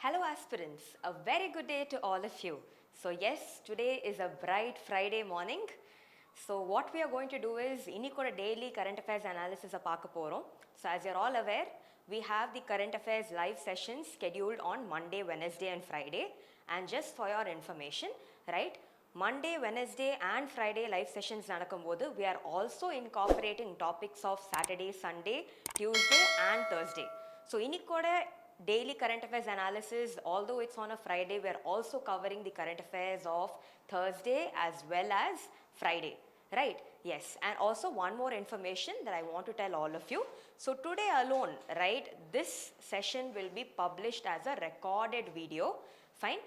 Hello aspirants, a very good day to all of you. So yes, today is a bright Friday morning. So what we are going to do is, இன்னைக்கு daily current affairs analysis பார்க்க போறோம். So as you're all aware, we have the current affairs live sessions scheduled on Monday, Wednesday and Friday. And just for your information, right, Monday, Wednesday and Friday live sessions நடக்கும்போது we are also incorporating topics of Saturday, Sunday, Tuesday and Thursday. So இன்னைக்கோட daily current affairs analysis, although it's on a Friday, we are also covering the current affairs of Thursday as well as Friday, right? Yes, and also one more information that I want to tell all of you. So today alone, right, this session will be published as a recorded video, fine?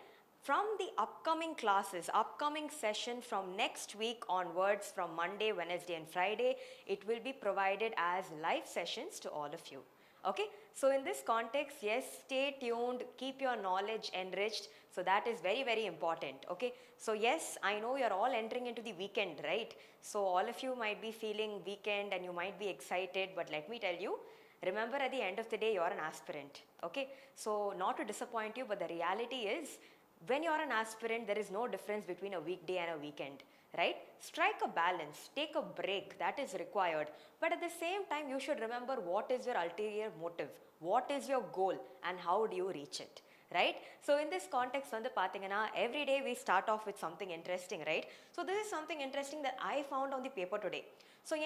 From the upcoming classes, upcoming session from next week onwards, from Monday, Wednesday and Friday, it will be provided as live sessions to all of you. Okay, so in this context, yes, stay tuned, keep your knowledge enriched. So that is very, very important. Okay, so yes, I know you're all entering into the weekend, right? So all of you might be feeling weekend and you might be excited, but let me tell you, remember at the end of the day, you're an aspirant. Okay, so not to disappoint you, but the reality is, when you're an aspirant, there is no difference between a weekday and a weekend, right? Strike a balance, take a break, that is required. But at the same time, you should remember what is your ulterior motive, what is your goal, and how do you reach it, right? So in this context, every day we start off with something interesting, right? So this is something interesting that I found on the paper today. So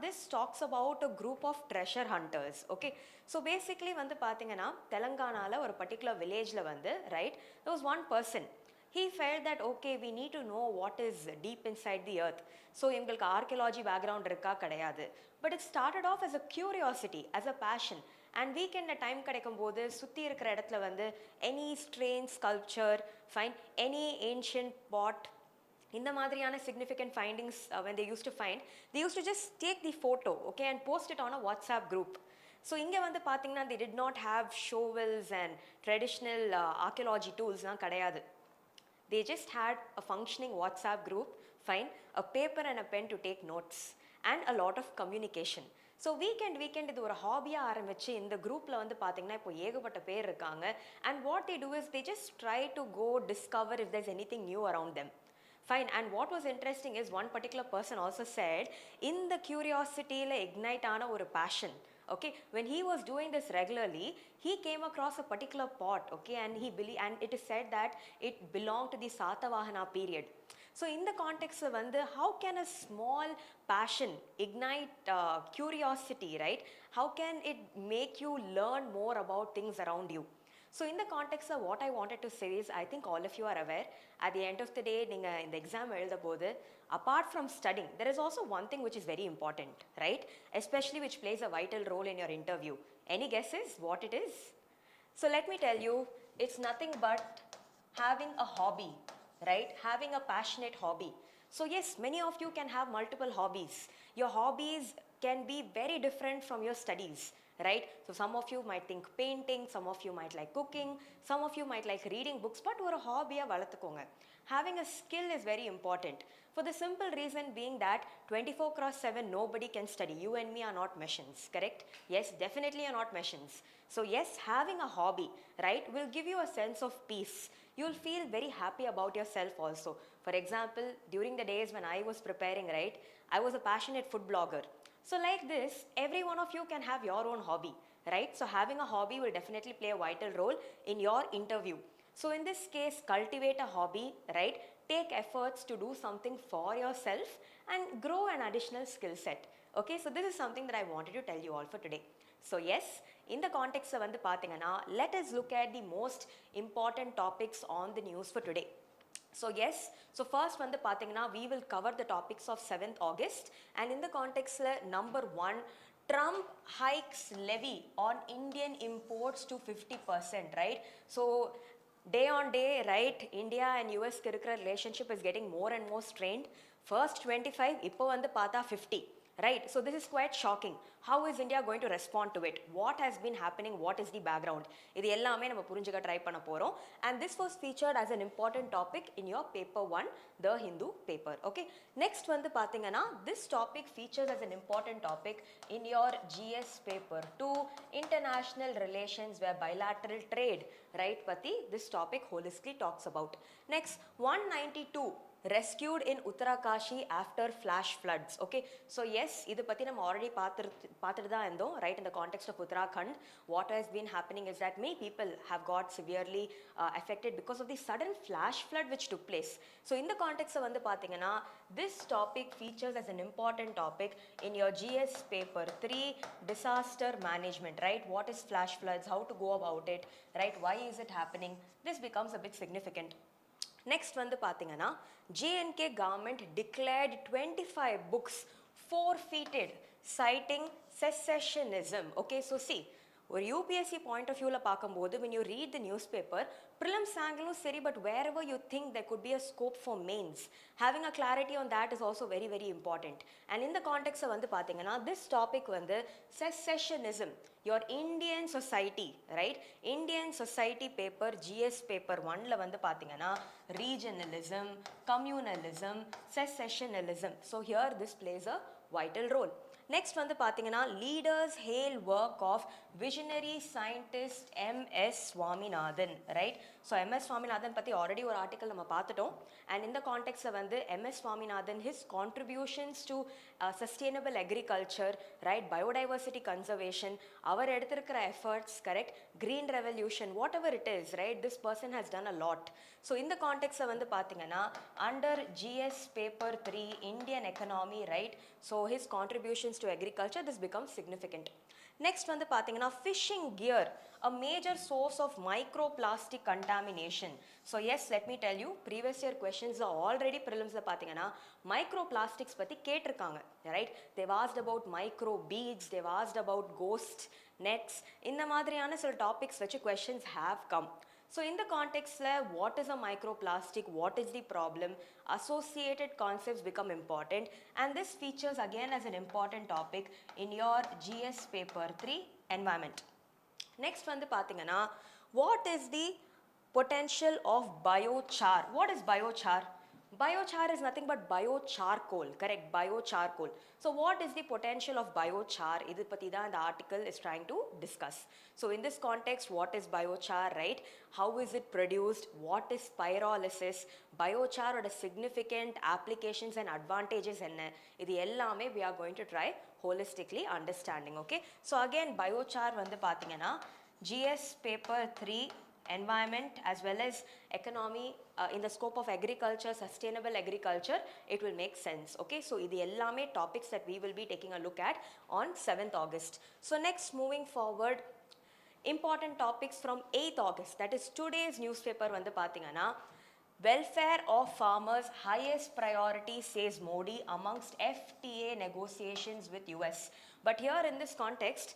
this talks about a group of treasure hunters. Okay, so basically Telangana or a particular village, right, there was one person. He felt that okay, we need to know what is deep inside the earth. So இவங்களுக்கு archaeology background இருக்கா கிடையாது. But it started off as a curiosity, as a passion. And weekend time கிடைக்கும் போது சுத்தி இருக்கிற இடத்துல any strange sculpture, find any ancient pot, இந்த மாதிரியான significant findings when they used to find, they used to just take the photo, okay, and post it on a WhatsApp group. So இங்க பாத்தீங்கன்னா they did not have shovels and traditional archaeology tools கிடையாது. They just had a functioning WhatsApp group, fine, a paper and a pen to take notes, and a lot of communication. So weekend இது ஒரு ஹாபியா ஆரம்பிச்சு இந்த குரூப்ல பாத்தீங்கன்னா இப்போ ஏகப்பட்ட பேர் இருக்காங்க. And what they do is they just try to go discover if there's anything new around them. Fine, and what was interesting is one particular person also said, in the curiosity la ignite ana or passion. Okay, when he was doing this regularly, he came across a particular pot, okay, and and it is said that it belonged to the Satavahana period. So in the context of how can a small passion ignite curiosity, right? How can it make you learn more about things around you? So in the context of what I wanted to say is, I think all of you are aware, at the end of the day, in the exam, apart from studying, there is also one thing which is very important, right? Especially which plays a vital role in your interview. Any guesses what it is? So let me tell you, it's nothing but having a hobby, right? Having a passionate hobby. So yes, many of you can have multiple hobbies. Your hobbies can be very different from your studies, right? So some of you might think painting, some of you might like cooking, some of you might like reading books, but ஒரு hobby வளர்த்துக்கோங்க. Having a skill is very important, for the simple reason being that 24/7 nobody can study. You and me are not machines, correct? Yes, definitely are not machines. So yes, having a hobby, right, will give you a sense of peace. You'll feel very happy about yourself also. For example, during the days when I was preparing, right, I was a passionate food blogger. So like this, every one of you can have your own hobby, right? So having a hobby will definitely play a vital role in your interview. So in this case, cultivate a hobby, right? Take efforts to do something for yourself and grow an additional skill set. Okay, so this is something that I wanted to tell you all for today. So yes, in the context of let us look at the most important topics on the news for today. So yes, so first we will cover the topics of 7th August, and in the context number 1, Trump hikes levy on Indian imports to 50%, right? So day on day, right, India and US relationship is getting more and more strained. First 25, இப்போ 50, right? So this is quite shocking. How is India going to respond to it? What has been happening? What is the background? இது எல்லாமே நம்ம புரிஞ்சுக்க try பண்ண போறோம். And this was featured as an important topic in your paper 1, the Hindu paper. Okay, next வந்து பாத்தீங்கன்னா this topic features as an important topic in your GS paper 2, international relations where bilateral trade, right? பத்தி this topic holistically talks about. Next, 192 rescued in Uttarakashi after flash floods. Okay, so yes, idu patti nam already paathiru da irundhom, right? In the context of Uttarakhand, what has been happening is that many people have got severely affected because of the sudden flash flood which took place. So in the context vandu pathina, this topic features as an important topic in your GS paper 3, disaster management, right? What is flash floods, how to go about it, right? Why is it happening? This becomes a bit significant. Next வந்து பாத்தீங்கன்னா JNK government declared 25 books forfeited citing secessionism. Okay, so see, ஒரு UPSC point of viewல பார்க்கும்போது when you read the newspaper, prelims angle சரி, but wherever you think there could be a scope for mains, having a clarity on that is also very very important. And in the context வந்து பாத்தீங்கன்னா this topic வந்து secessionism, your Indian society, right? Indian society paper GS paper 1ல வந்து பாத்தீங்கன்னா regionalism, communalism, secessionism. So here this plays a vital role. Next வந்து பாத்தீங்கன்னா leaders hail work of visionary scientist MS Swaminathan, right? So MS Swaminathan பத்தி already ஒரு article நம்ம பார்த்துட்டோம். And in the context வந்து MS Swaminathan, his contributions to sustainable agriculture, right? Biodiversity conservation, அவர் எடுத்திருக்கிற efforts, correct? Green revolution, whatever it is, right? This person has done a lot. So in the context வந்து பாத்தீங்கன்னா under GS paper 3, Indian economy, right? So his contributions to agriculture, this becomes significant. Next வந்து பாத்தீங்கன்னா fishing gear, a major source of microplastic contamination. So yes, let me tell you, previous year questions are already prelims la பாத்தீங்கன்னா microplastics பத்தி கேட்டிருக்காங்க, right? They've asked about micro beads, they've asked about ghost nets, இந்த மாதிரியான சில topics வச்சு questions have come. So in the context, what is a microplastic, what is the problem, associated concepts become important, and this features again as an important topic in your GS paper 3, environment. Next வந்து பாத்தீங்கன்னா, what is the potential of biochar? What is biochar? Biochar is nothing but biocharcoal, correct? Biocharcoal. So what is the potential of biochar? Idu patti da the article is trying to discuss. So in this context, what is biochar, right? How is it produced? What is pyrolysis? Biochar or the significant applications and advantages enna? Idu ellame we are going to try holistically understanding, okay? So again, biochar vandu pathina GS paper 3, environment as well as economy, in the scope of agriculture, sustainable agriculture, it will make sense, okay? So idu ellame topics that we will be taking a look at on 7th August. So next, moving forward, important topics from 8th August, that is today's newspaper vandu pathina welfare of farmers highest priority, says Modi amongst FTA negotiations with US. But here in this context,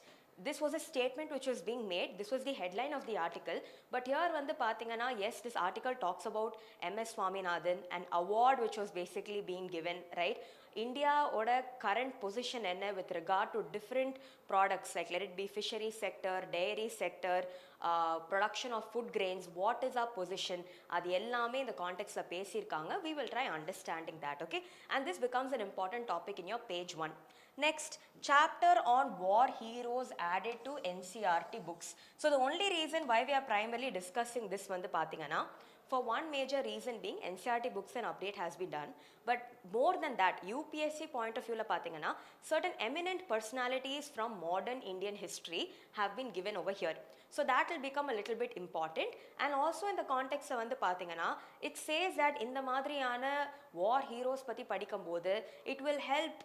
this was a statement which was being made. This was the headline of the article. But here vandu pathina, yes, this article talks about MS Swaminathan, an award which was basically being given, right? India oda current position enna with regard to different products, like let it be fishery sector, dairy sector, production of food grains, what is our position, adu ellame in the context la pesirukanga. We will try understanding that, okay? And this becomes an important topic in your page 1. Next, chapter on war heroes added to NCERT books. So the only reason why we are primarily discussing this vandu pathina, for one major reason being NCERT books and update has been done, but more than that, UPSC point of view la pathina, certain eminent personalities from modern Indian history have been given over here. So that will become a little bit important. And also in the context vandu pathina, it says that in the madriyana war heroes patti padikumbodhu, it will help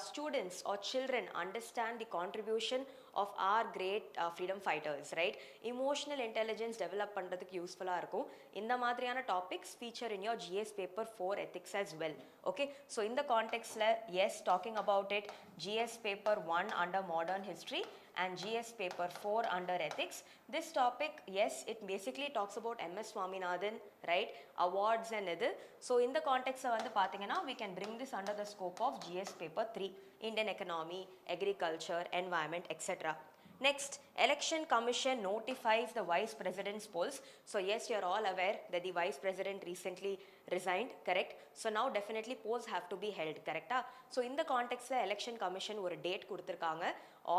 students or children understand the contribution of our great freedom fighters, right? Emotional intelligence develop பண்றதுக்கு யூஸ்ஃபுல்லா இருக்கும். இந்த மாதிரியான topics feature in your GS paper 4 ethics as well, okay? So in the context la, yes, talking about it, GS paper 1 under modern history, and GS paper 4 under ethics. This topic, yes, it basically talks about MS Swaminathan, right, awards and இது. So in the context வந்து பாத்தீங்கன்னா we can bring this under the scope of GS paper 3, Indian economy, agriculture, environment, etc. Next, Election Commission notifies the Vice President's polls. So yes, you are all aware that the Vice President recently resigned, correct? So now definitely polls have to be held, correct? So in the context, the Election Commission ஒரு date கொடுத்திருக்காங்க.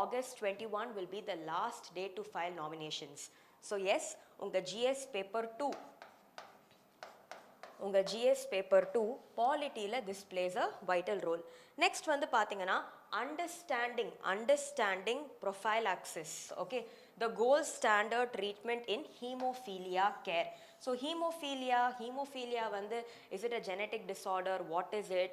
August 21 will be the last date to file nominations. So yes, உங்க GS paper 2 உங்கள் GS paper 2 பாலிட்டியில் this plays a vital role. Next வந்து பார்த்தீங்கன்னா understanding prophylaxis, okay, the gold standard treatment in hemophilia care. So hemophilia வந்து is it a genetic disorder, what is it,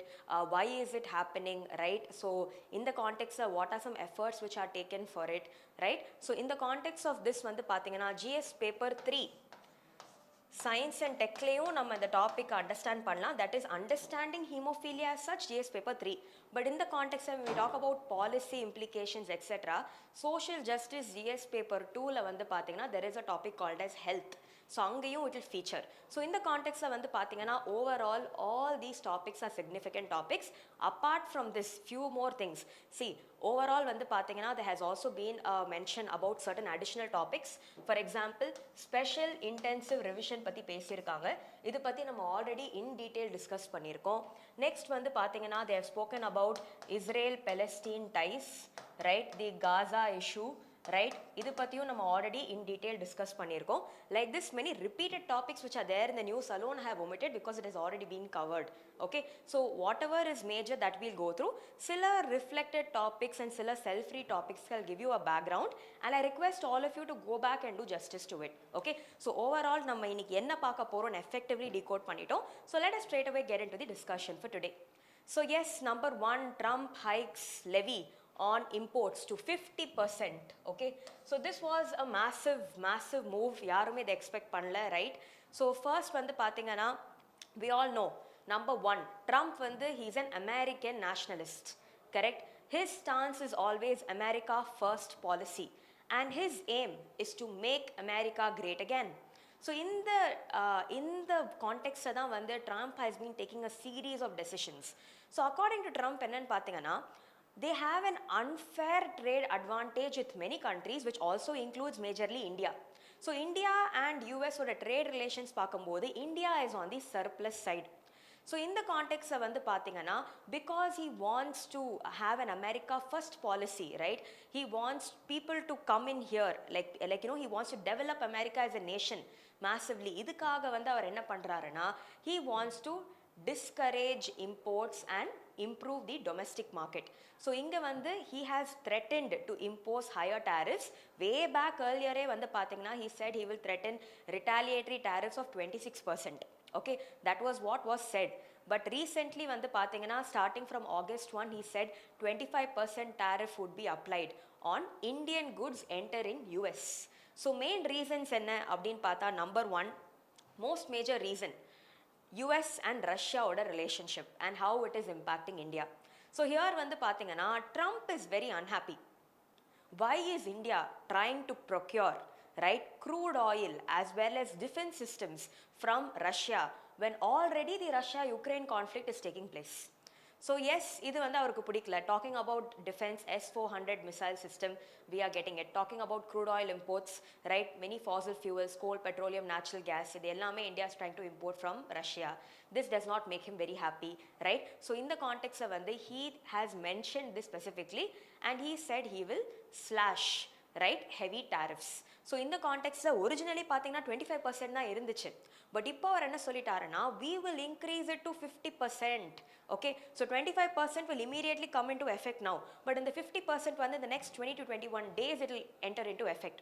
why is it happening, right? So in the context of what are some efforts which are taken for it, right? So in the context of this வந்து பார்த்தீங்கன்னா GS paper 3 science and techலையும் நம்ம இந்த topic understand பண்ணலாம். that is understanding hemophilia as such, GS paper 3. but in the context when we talk about policy implications etc, social justice GS paper 2ல வந்து பார்த்தீங்கன்னா there is a topic called as health. so அங்கேயும் it will feature. so in the context வந்து பார்த்தீங்கன்னா overall all these topics are significant topics. apart from this, few more things. see, overall வந்து பார்த்தீங்கன்னா there has also been a mention about certain additional topics. for example, special intensive revision பற்றி பேசியிருக்காங்க. இது பற்றி நம்ம already in detail discuss பண்ணியிருக்கோம். next வந்து பார்த்தீங்கன்னா they have spoken about Israel Palestine ties, right, the Gaza issue, right, இது பற்றியும் நம்ம already in detail discuss பண்ணியிருக்கோம். like this many repeated topics which are there in the news alone I have omitted because it has already been covered. okay, so whatever is major that we'll go through. சில reflected topics and சில self-free topics will give you a background and I request all of you to go back and do justice to it. okay, so overall நம்ம இன்னைக்கு என்ன பார்க்க போறோம் effectively decode பண்ணிட்டோம். so let us straight away get into the discussion for today. so yes, number 1, Trump hikes levy on imports to 50%. okay, so this was a massive move. யாருமே இதை expect பண்ணல, right? so first வந்து பார்த்தீங்கன்னா we all know, number 1, Trump வந்து he's an American nationalist, correct? his stance is always America first policy and his aim is to make America great again. so in the context தான் வந்து Trump has been taking a series of decisions. so according to Trump என்னன்னு பார்த்தீங்கன்னா they have an unfair trade advantage with many countries which also includes majorly India. so India and US ஓட trade relations பார்க்கும்போது India is on the surplus side. so in the context வந்து பார்த்தீங்கன்னா because he wants to have an America first policy, right, he wants people to come in here like you know, he wants to develop America as a nation massively. இதுக்காக வந்து அவர் என்ன பண்றாருன்னா he wants to discourage imports and improve the domestic market. so இங்க வந்து he has threatened to impose higher tariffs. way back earlier வந்து பார்த்தீங்கன்னா he said he will threaten retaliatory tariffs of 26%. okay, that was what was said. but recently வந்து பார்த்தீங்கன்னா starting from August 1 he said 25% tariff would be applied on Indian goods entering US. so main reasons என்ன அப்படின்னு பார்த்தா number 1, most major reason, US and Russia ஓட relationship and how it is impacting India. so here வந்து பார்த்தீங்கன்னா Trump is very unhappy. why is India trying to procure, right, crude oil as well as defense systems from Russia when already the Russia-Ukraine conflict is taking place? so yes, இது வந்து அவருக்கு பிடிக்கல. talking about defense S-400 missile system, we are getting it. talking about crude oil imports, right, many fossil fuels, coal, petroleum, natural gas, இது எல்லாமே India is trying to import from Russia. this does not make him very happy, right? so in the context வந்து he has mentioned this specifically and he said he will slash, right, heavy tariffs. so in the context originally பார்த்தீங்கன்னா 25% தான் இருந்துச்சு. but இப்போ அவர் என்ன சொல்லிட்டாருன்னா we will increase it to 50%. okay, so 25% will immediately come into effect now, but in the 50% வந்து in the next 20 to 21 days it will enter into effect.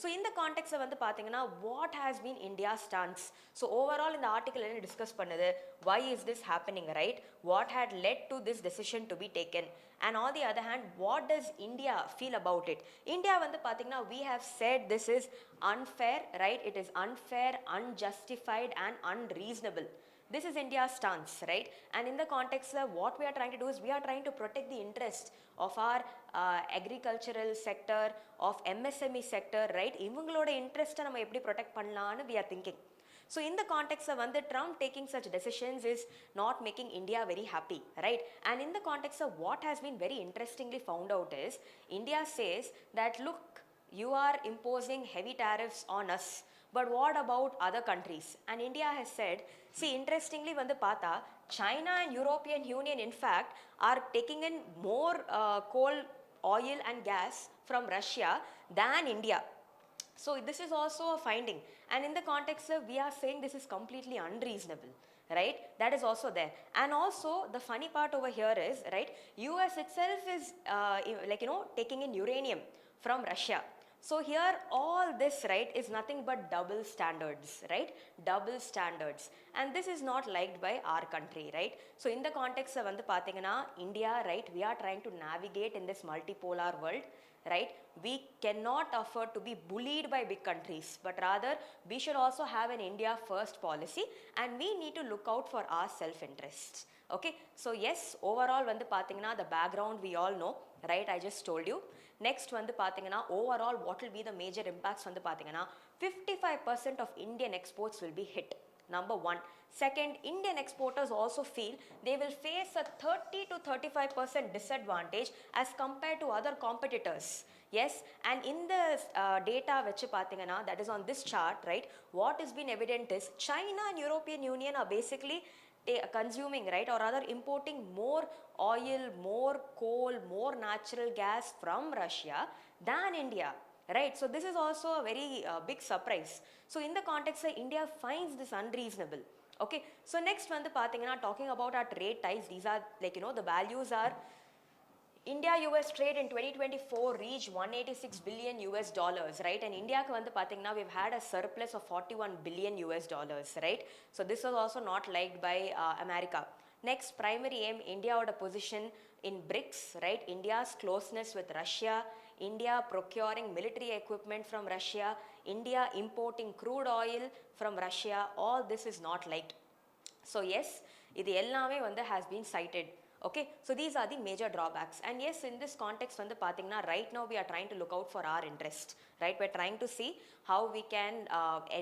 so in the context வந்து பார்த்தீங்கன்னா what has been India's stance? so overall இந்த article என்ன discuss பண்ணுது, why is this happening, right, what had led to this decision to be taken, and on the other hand what does India feel about it? India வந்து பார்த்தீங்கன்னா we have said this is unfair, right, it is unfair, unjustified and unreasonable, This is India's stance, right? And in the context of what we are trying to do is we are trying to protect the interest of our agricultural sector, of MSME sector, right? இவங்களோட இன்ட்ரெஸ்ட்டை நம்ம எப்படி protect பண்ணலான்னு we are thinking. So in the context of Trump taking such decisions is not making India very happy, right? And in the context of what has been very interestingly found out is, India says that look, you are imposing heavy tariffs on us, but what about other countries? And India has said, see, interestingly vandu paatha, China and European Union in fact are taking in more coal, oil and gas from Russia than India. So this is also a finding, and in the context of we are saying this is completely unreasonable, right? That is also there. And also the funny part over here is, right, US itself is taking in uranium from Russia. So here all this, right, is nothing but double standards, right? Double standards, and this is not liked by our country, right? So in the context of pathina India, right, we are trying to navigate in this multipolar world, right? We cannot afford to be bullied by big countries, but rather we should also have an India first policy, and we need to look out for our self interests. Okay, so yes, overall pathina the background we all know, right? I just told you. Next pathina overall what will be the major impacts pathina 55% of Indian exports will be hit. Number one. Second, Indian exporters also feel they will face a 30 to 35% disadvantage as compared to other competitors. Yes, and in the data vechu pathina, that is on this chart, right, what has been evident is China and European Union are basically consuming, right, or rather importing more oil, more coal, more natural gas from Russia than India, right? So this is also a very big surprise. So in the context India finds this unreasonable. Okay, so next pathina talking about our trade ties, these are the values are India-US trade in 2024 reached 186 billion US dollars, right? And India ku pathina we've had a surplus of 41 billion US dollars, right? So this was also not liked by America. Next, primary aim, India oda position in BRICS, right? India's closeness with Russia, India procuring military equipment from Russia, India importing crude oil from Russia, all this is not liked. So yes, idu ellame has been cited. Okay, so these are the major drawbacks. And yes, in this context pathina right now we are trying to look out for our interest, right? We're trying to see how we can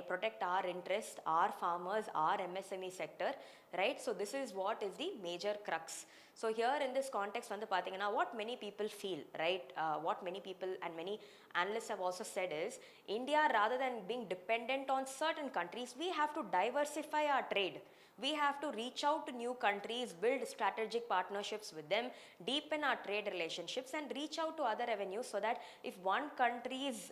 protect our interest, our farmers, our MSME sector, right? So this is what is the major crux. So here in this context pathina what many people feel, right, what many people and many analysts have also said is, India, rather than being dependent on certain countries, we have to diversify our trade. We have to reach out to new countries, build strategic partnerships with them, deepen our trade relationships, and reach out to other avenues, so that if one country's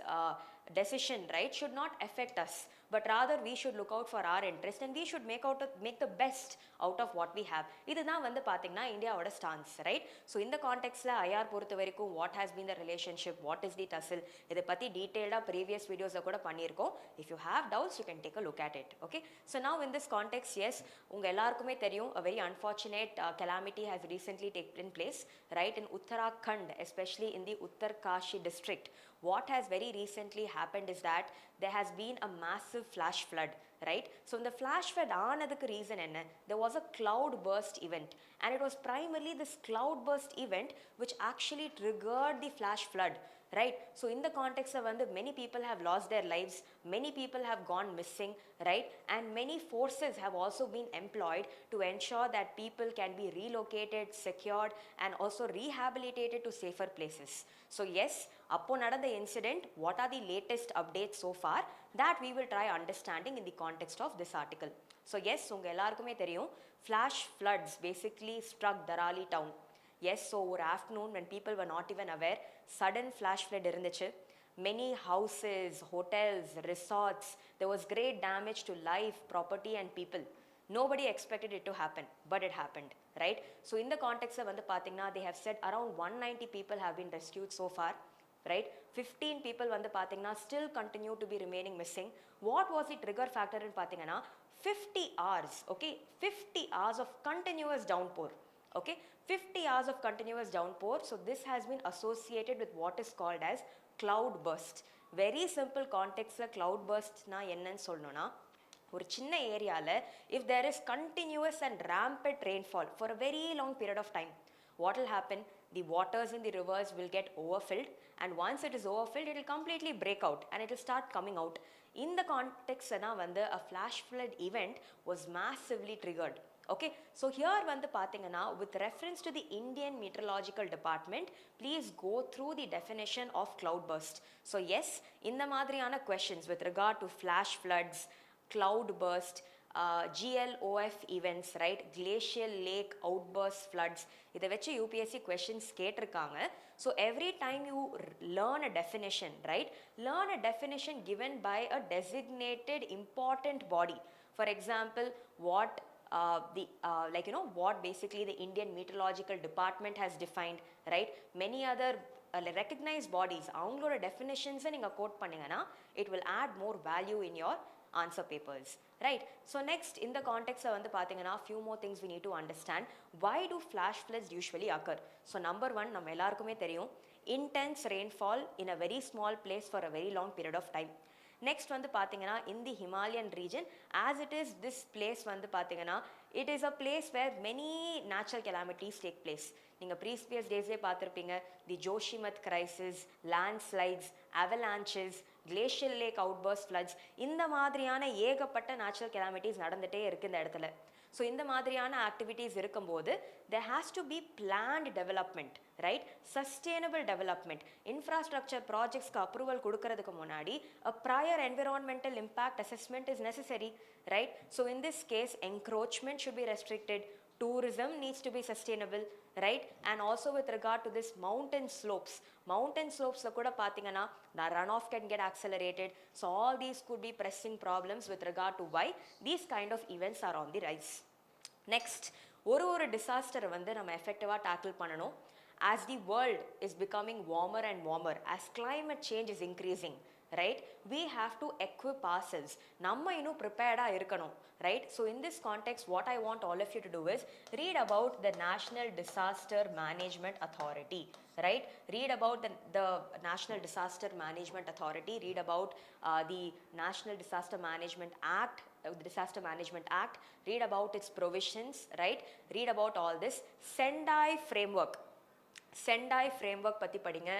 decision, right, should not affect us, but rather we should look out for our interest, and we should make the best out of what we have. Idana pathina India oda stance, right? So in the context la IR poruthavarikum what has been the relationship, what is the tussle, idu patti detailed previous videos la kuda pannirkom. If you have doubts, you can take a look at it. Okay, so now in this context, yes, unga ellarkume theriyum a very unfortunate calamity has recently taken place, right, in Uttarakhand, especially in the Uttarkashi district. What has very recently happened is that there has been a massive flash flood, right? So in the flash flood aanadukku reason enna, there was a cloud burst event, and it was primarily this cloud burst event which actually triggered the flash flood, right? So in the context of many people have lost their lives, many people have gone missing, right? And many forces have also been employed to ensure that people can be relocated, secured, and also rehabilitated to safer places. So yes, appo nadanda incident, what are the latest updates so far, that we will try understanding in the context of this article. So yes, unga ellarkume theriyum, flash floods basically struck Darali town. Yes, so over afternoon when people were not even aware, sudden flash flood irundichu. Many houses, hotels, resorts, there was great damage to life, property and people. Nobody expected it to happen, but it happened, right? So in the context of pathina, they have said around 190 people have been rescued so far, right? 15 people pathina still continue to be remaining missing. What was the trigger factor in pathina? 50 hours, okay? 50 hours of continuous downpour. Okay, 50 hours of continuous downpour. So this has been associated with what is called as cloud burst. Very simple context la cloud burst na enna solnona, ஒரு சின்ன ஏரியாவில் if there is continuous and rampant rainfall for a very long period of time, what will happen? The waters in the rivers will get overfilled, and once it is overfilled, it will completely break out and it will start coming out. In the context வந்து a flash flood event was massively triggered. Okay, so here வந்து பாத்தீங்கன்னா with reference to the Indian Meteorological Department, please go through the definition of cloudburst. So yes, இந்த மாதிரியான questions with regard to flash floods, cloudburst, GLOF events, right, glacial lake outburst floods, இதை வச்சு UPSC questions கேட்டிருக்காங்க. So every time you learn a definition, right, learn a definition given by a designated important body. For example, what what basically the Indian Meteorological Department has defined, right? Many other recognized bodies, அவங்களோட definitions நீங்க quote பண்ணீங்கன்னா it will add more value in your answer papers, right? So next, in the context வந்து பாத்தீங்கன்னா few more things we need to understand. Why do flash floods usually occur? So number one, நம்ம எல்லாருக்குமே தெரியும், intense rainfall in a very small place for a very long period of time. Next வந்து பாத்தீங்கன்னா in the Himalayan region, as it is this place வந்து பாத்தீங்கன்னா it is a place where many natural calamities take place. நீங்க previous daysலே பார்த்திருப்பீங்க, the Joshimath crisis, landslides, avalanches, glacial lake outburst floods, இந்த மாதிரியான ஏகப்பட்ட natural calamities நடந்துட்டே இருக்கு இந்த இடத்துல. ஸோ இந்த மாதிரியான ஆக்டிவிட்டீஸ் இருக்கும்போது there has to be planned development, right? Sustainable development. Infrastructure projectsக்கு approval கொடுக்கறதுக்கு முன்னாடி a prior environmental impact assessment is necessary, right? So in this case, encroachment should be restricted, tourism needs to be sustainable, right? And also with regard to this mountain slopes கூட பார்த்தீங்கன்னா the runoff can get accelerated. So all these could be pressing problems with regard to why these kind of events are on the rise. Next, ஒரு disaster வந்து நம்ம effectively tackle பண்ணணும். As the world is becoming warmer and warmer, as climate change is increasing, right, we have to equip ourselves. நம்ம இன்னும் prepared இருக்கணும், right? So in this context, what I want all of you to do is read about the National Disaster Management Authority, right? Read about the National Disaster Management Authority, read about the National Disaster Management Act, the Disaster Management Act, read about its provisions, right? Read about all this. Sendai framework பத்தி படிங்க.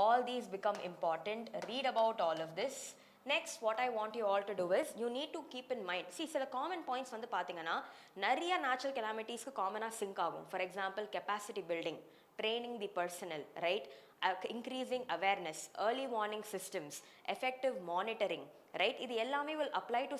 All these become important. Read about all of this. Next, what I want you all to do is you need to keep in mind, see, சில common points வந்து பார்த்தீங்கன்னா நிறைய natural calamities காமனாக sync ஆகும். For example, capacity building, training the personnel, right? Increasing awareness, early warning systems, effective monitoring, right? இது எல்லாமே will apply to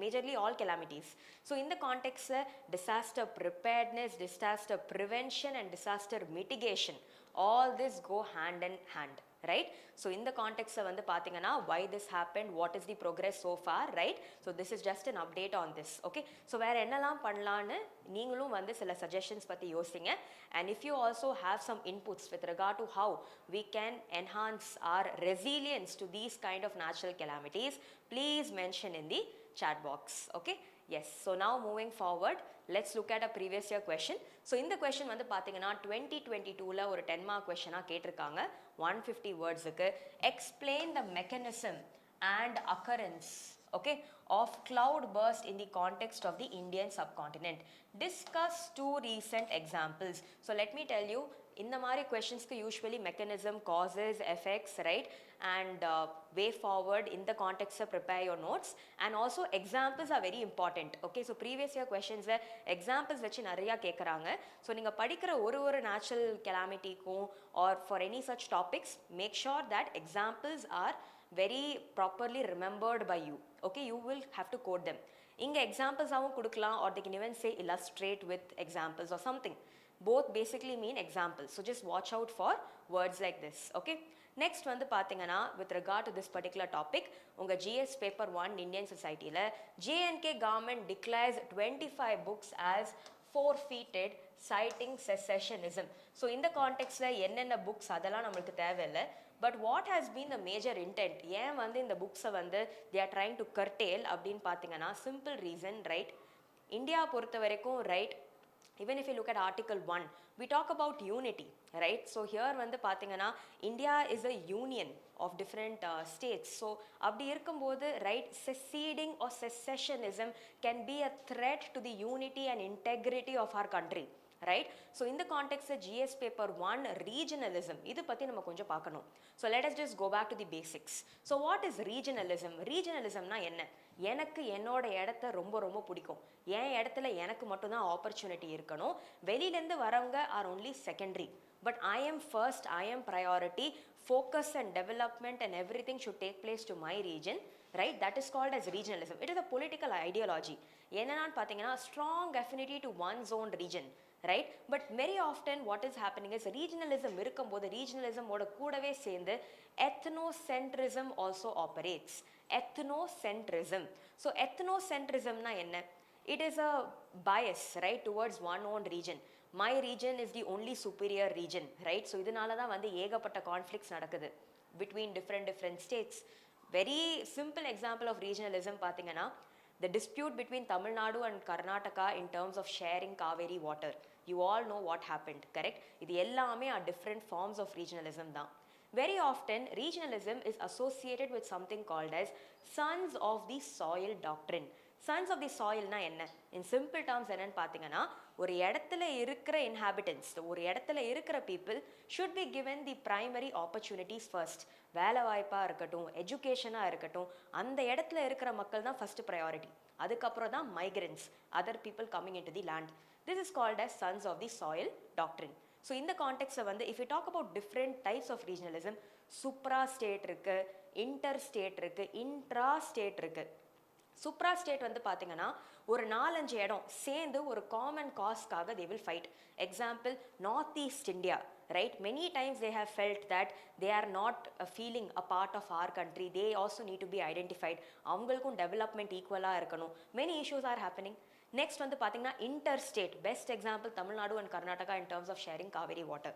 majorly all calamities. So in the context, disaster preparedness, disaster prevention and disaster mitigation, all this go hand in hand, right? So in the context வந்து பார்த்தீங்கன்னா why this happened, what is the progress so far, right? So this is just an update on this, okay? So வேற என்னெல்லாம் பண்ணலான்னு நீங்களும் வந்து சில suggestions பற்றி யோசிங்க. And if you also have some inputs with regard to how we can enhance our resilience to these kind of natural calamities, please mention in the chat box, okay? Yes, so now moving forward, let's look at a previous year question. So இந்த question வந்து பார்த்தீங்கன்னா 2022ல ஒரு 10 mark questionாக கேட்டிருக்காங்க, 150 wordsக்கு. Explain the mechanism and occurrence, okay, of cloud burst in the context of the Indian subcontinent. Discuss two recent examples. So let me tell you, இந்த மாதிரி questionsக்கு usually mechanism, causes, effects, right, and way forward in the context prepare your notes, and also examples are very important, okay? So previous year questions examples வச்சு நிறைய கேட்குறாங்க. So நீங்கள் படிக்கிற ஒரு natural calamityக்கும் or for any such topics, make sure that examples are very properly remembered by you, okay? You will have to quote them. இங்கே examples ஆவும் கொடுக்கலாம், or they can even say illustrate with examples or something. Both basically mean examples, so just watch out for words like this, okay? Next வந்து பார்த்தீங்கன்னா with regard to this particular topic, உங்க GS paper 1 Indian Societyல J&K government declares 25 books as forfeited citing secessionism. So in the context என்னென்ன books அதெல்லாம் நம்மளுக்கு தேவையில்லை, but what has been the major intent, ஏன் வந்து இந்த books-அ வந்து they are trying to curtail அப்படின்னு பார்த்தீங்கன்னா simple reason, right? இந்தியா பொறுத்த வரைக்கும், right, even if you look at article 1, we talk about unity, right? So here வந்து பாத்தீங்கன்னா India is a union of different states. So அப்படி இருக்கும்போது right, seceding or secessionism can be a threat to the unity and integrity of our country, right? So in the context of GS paper 1 regionalism, இது பத்தி நம்ம கொஞ்சம் பார்க்கணும். So let us just go back to the basics. So what is regionalism? Regionalismனா என்ன? எனக்கு என்னோட இடத்த ரொம்ப ரொம்ப பிடிக்கும், என் இடத்துல எனக்கு மட்டும்தான் ஆப்பர்ச்சுனிட்டி இருக்கணும், வெளியிலேருந்து வரவங்க R only secondary, but I am first, I am priority, focus and development and everything should take place to my region, right? That is called as regionalism. It is a political ideology. என்னன்னு பார்த்தீங்கன்னா strong affinity to one's own region, right? But very often what is happening is regionalism இருக்கும்போது regionalism ஓட கூடவே சேர்ந்து ethnocentrism also operates. Ethnocentrism. So ethnocentrism na enna? It is a bias, right, towards one own region. My region is the only superior region, right? So idanaala da vandu ஏகப்பட்ட conflicts நடக்குது between different states. Very simple example of regionalism பாத்தீங்கன்னா the dispute between Tamil Nadu and Karnataka in terms of sharing Kaveri water. You all know what happened, correct? இது எல்லாமே are different forms of regionalism தான். Very often regionalism is associated with something called as sons of the soil doctrine. Sons of the soil na enna? In simple terms என்னன்னு பார்த்தீங்கன்னா ஒரு இடத்துல இருக்கிற inhabitants, ஒரு இடத்துல இருக்கிற people should be given the primary opportunities first. வேலை வாய்ப்பா இருக்கட்டும், எஜுகேஷனா இருக்கட்டும், அந்த இடத்துல இருக்கிற மக்கள் தான் first priority. அதுக்கப்புறம் தான் migrants, other people coming into the land. This is called as sons of the soil doctrine. So in the context வந்து if you talk about different types of regionalism, supra state இருக்கு, interstate இருக்கு, intra-state இருக்கு. supra state வந்து பார்த்தீங்கன்னா ஒரு 4-5 இடம் சேர்ந்து ஒரு common cause-காக they will fight. Example, Northeast India, right? Many times they have felt that they are not feeling a part of our country. They also need to be identified. அவங்களுக்கும் development equal-ஆ இருக்கணும். Many issues are happening. Next வந்து பார்த்தீங்கன்னா interstate. Best example, Tamil Nadu and Karnataka in terms of sharing Kaveri water.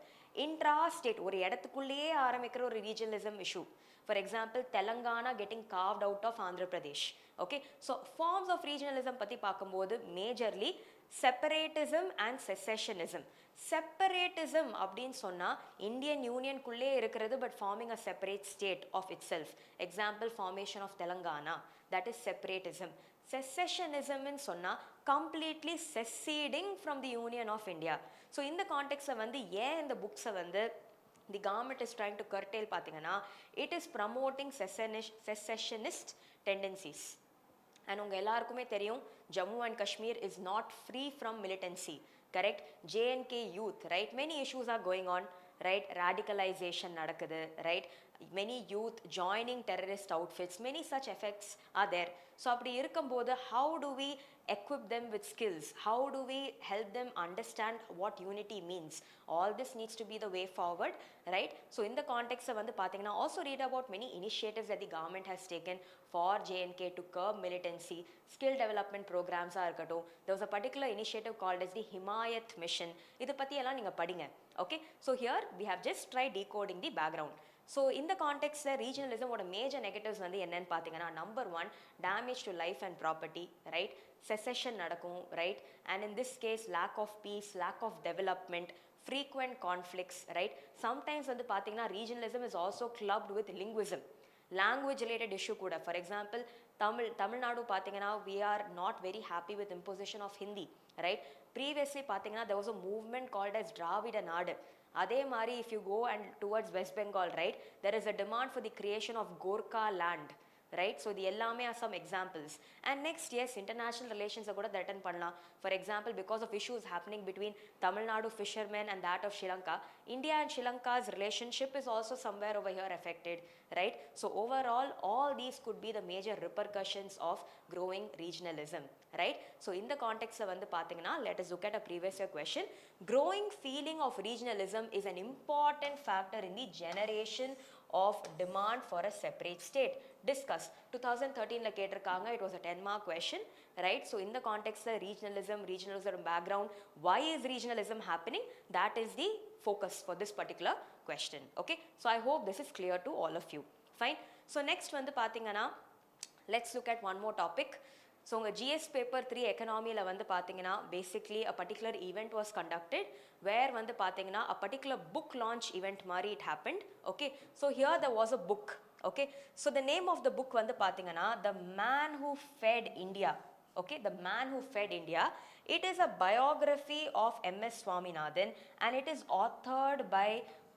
Intra-state, ஒரு இடத்துக்குள்ளேயே ஆரம்பிக்கிற ஒரு regionalism issue. For example, Telangana getting carved out of Andhra Pradesh. Okay, so forms of regionalism பத்தி பார்க்கும்போது majorly separatism and secessionism. Separatism அப்படின்னு சொன்னா Indian யூனியனுக்குள்ளே இருக்கிறது but forming a separate state of itself. Example, formation of Telangana, that is separatism. Secessionism ன்னு சொன்னா completely seceding from the Union of India. So இந்த கான்டெக்ட்ல வந்து ஏன் இந்த புக்ஸை வந்து the government is trying to curtail பாத்தீங்கன்னா it is promoting secessionist tendencies. And உங்க எல்லாருக்குமே தெரியும் Jammu and Kashmir is not free from militancy, correct? JNK youth, right? Many issues are going on, right? Radicalization நடக்குது, right? Many youth joining terrorist outfits, many such effects are there. So அப்படி இருக்கும்போது how do we equip them with skills? How do we help them understand what unity means? All this needs to be the way forward, right? So in the context வந்து பார்த்தீங்கன்னா also read about many initiatives that the government has taken for JNK to curb militancy, skill development programs ஆ இருக்கட்டும். There was a particular initiative called as the Himayat Mission. இது பத்தி எல்லாம் நீங்க படிங்க. Okay, so here we have just tried decoding the background. So in the context regionalism ஓட major negatives வந்து என்னன்னு பார்த்தீங்கன்னா number 1, damage to life and property, right? Secession நடக்கும், right? And in this case lack of peace, lack of development, frequent conflicts, right? Sometimes வந்து பார்த்தீங்கன்னா regionalism is also clubbed with linguism, language related issue கூட. For example, Tamil Nadu பார்த்தீங்கன்னா we are not very happy with imposition of Hindi, right? Previously பார்த்தீங்கன்னா there was a movement called as Dravida Nadu. அதே மாதிரி if you go and towards West Bengal, right, there is a demand for the creation of Gorkha land, right? So இது எல்லாமே are some examples. And next, yes, international relations கூட threaten பண்ணலாம். For example, because of issues happening between Tamil Nadu fishermen and that of Sri Lanka, India and Sri Lanka's relationship is also somewhere over here affected, right? So overall, all these could be the major repercussions of growing regionalism, right? So in the context வந்து பார்த்தீங்கன்னா let us look at a previous year question. Growing feeling of regionalism is an important factor in the generation of demand for a separate state. Discuss. 2013 la கேட்டிருக்காங்க. It was a 10-mark question, right? So in the context of regionalism background, why is regionalism happening? That is the focus for this particular question. Okay, so I hope this is clear to all of you. Fine. So next வந்து பார்த்தீங்கன்னா let's look at one more topic. So உங்கள் GS paper 3 எக்கனாமியில் வந்து பார்த்தீங்கன்னா basically a particular event was conducted where வந்து பார்த்தீங்கன்னா a particular book launch event மாதிரி it happened. Okay, so here there was a book. Okay, so the name of the book வந்து பார்த்தீங்கன்னா The Man Who Fed India. Okay, The Man Who Fed India. It is a biography of MS Swaminathan and it is authored by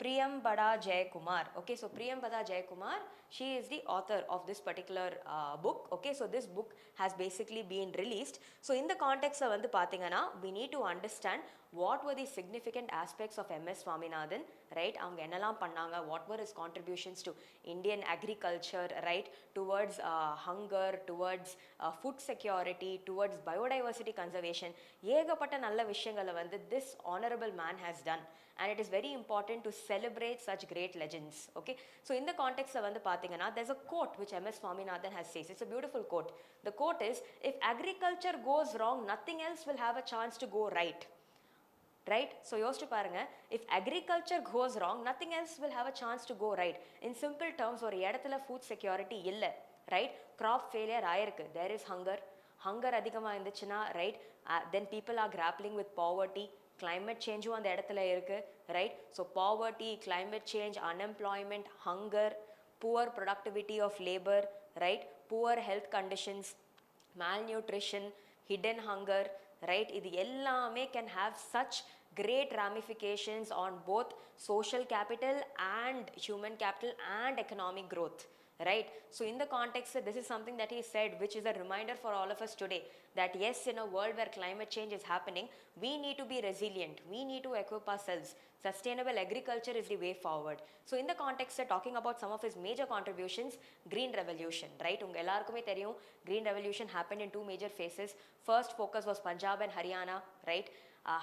Priyambada Jayakumar. Okay, so Priyambada Jayakumar, she is the author of this particular book. Okay, so this book has basically been released. So in the context of வந்து பாத்தீங்கன்னா we need to understand what were the significant aspects of MS Swaminathan, right? அவங்க என்னெல்லாம் பண்ணாங்க, what were his contributions to Indian agriculture, right? Towards hunger, towards food security, towards biodiversity conservation. ஏகப்பட்ட நல்ல விஷயங்களை வந்து this honorable man has done. And it is very important to celebrate such great legends. Okay, so in the context of pathina, there's a quote which MS Swaminathan has says. It's a beautiful quote. The quote is, if agriculture goes wrong, nothing else will have a chance to go right. Right, so யோசிச்சு பாருங்க, if agriculture goes wrong, nothing else will have a chance to go right. In simple terms, ஒரு இடத்துல food security இல்ல, right? Crop failure ஆயிருக்கு, there is hunger அதிகமா இருந்துச்சுன்னா, right? Then people are grappling with poverty. Climate change அந்த இடத்துல இருக்கு, right? So poverty, climate change, unemployment, hunger, poor productivity of labor, right? Poor health conditions, malnutrition, hidden hunger, right? இது எல்லாமே can have such great ramifications on both social capital and human capital and economic growth. Right, so in the context this is something that he said, which is a reminder for all of us today, that yes, in a world where climate change is happening, we need to be resilient, we need to equip ourselves. Sustainable agriculture is the way forward. So in the context talking about some of his major contributions, green revolution, right? unga ellarkume theriyum green revolution happened in two major phases. First focus was Punjab and Haryana, right?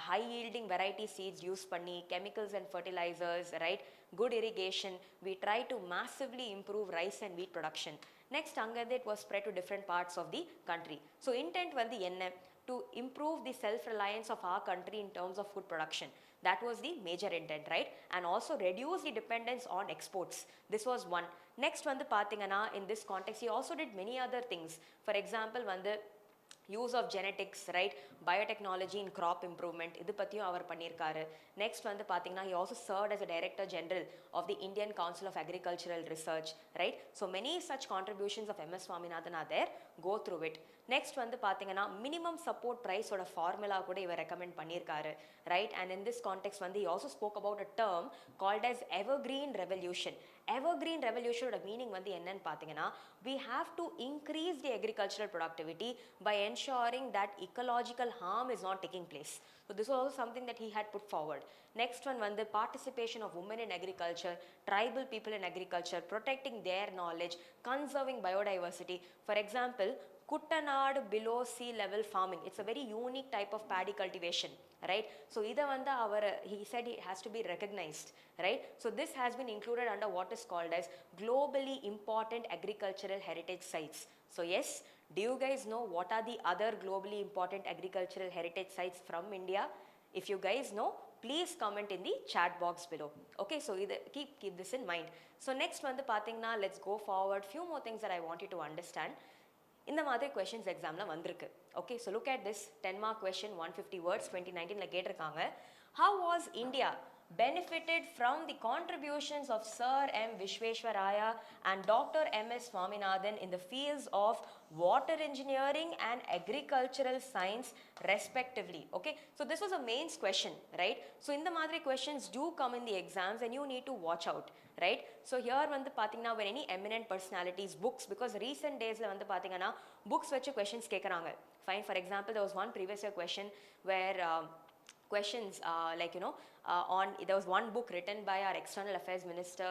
High yielding variety seeds used panni, chemicals and fertilizers, right? Good irrigation. We try to massively improve rice and wheat production. Next, angade it was spread to different parts of the country. So intent வந்து என்ன? To improve the self-reliance of our country in terms of food production. That was the major intent, right? And also reduce the dependence on exports. This was one. Next வந்து பாத்தீங்கன்னா, in this context, he also did many other things. For example, வந்து use of genetics, right? Biotechnology in crop improvement, இது பத்தியும் அவர் பண்ணியிருக்காரு. Next வந்து பாத்தீங்கன்னா, he also served as a Director General of the Indian Council of Agricultural Research, right? So many such contributions of MS Swaminathan are there. Go through it. Next வந்து பாத்தீங்கன்னா, minimum support price ஓட formula கூட இவர் recommend பண்ணியிருக்காரு, right? And in this context வந்து he also spoke about a term called as evergreen revolution. Evergreen revolution ஓட meaning வந்து என்னன்னு பாத்தீங்கன்னா, we have to increase the agricultural productivity by ensuring that ecological harm is not taking place. So this was also something that he had put forward. Next one வந்து participation of women in agriculture, tribal people in agriculture, protecting their knowledge, conserving biodiversity. For example, Kuttanad below sea level farming. It's a very unique type of paddy cultivation, right? So either vanda he said it has to be recognized, right? So this has been included under what is called as globally important agricultural heritage sites. So yes, do you guys know what are the other globally important agricultural heritage sites from India? If you guys know, please comment in the chat box below. Okay, so keep this in mind. So next வந்து பாத்தீங்கன்னா, let's go forward. Few more things that I want you to understand. இந்த மாதிரி questions examல வந்திருக்கு. Okay, so look at this 10 mark question, 150 words, 2019ல கேட்டிருக்காங்க. How was India benefited from the contributions of Sir M. Vishveshwaraya and Dr. M.S. Swaminathan in the fields of water engineering and agricultural science respectively? Okay, so this was a mains question, right? So in the madri questions do come in the exams and you need to watch out, right? So here வந்து பாத்தீங்கன்னா, when any eminent personalities books, because recent daysல வந்து பாத்தீங்கன்னா books வச்சு questions கேக்குறாங்க. Fine, for example, there was one previous year question where questions like there was one book written by our external affairs minister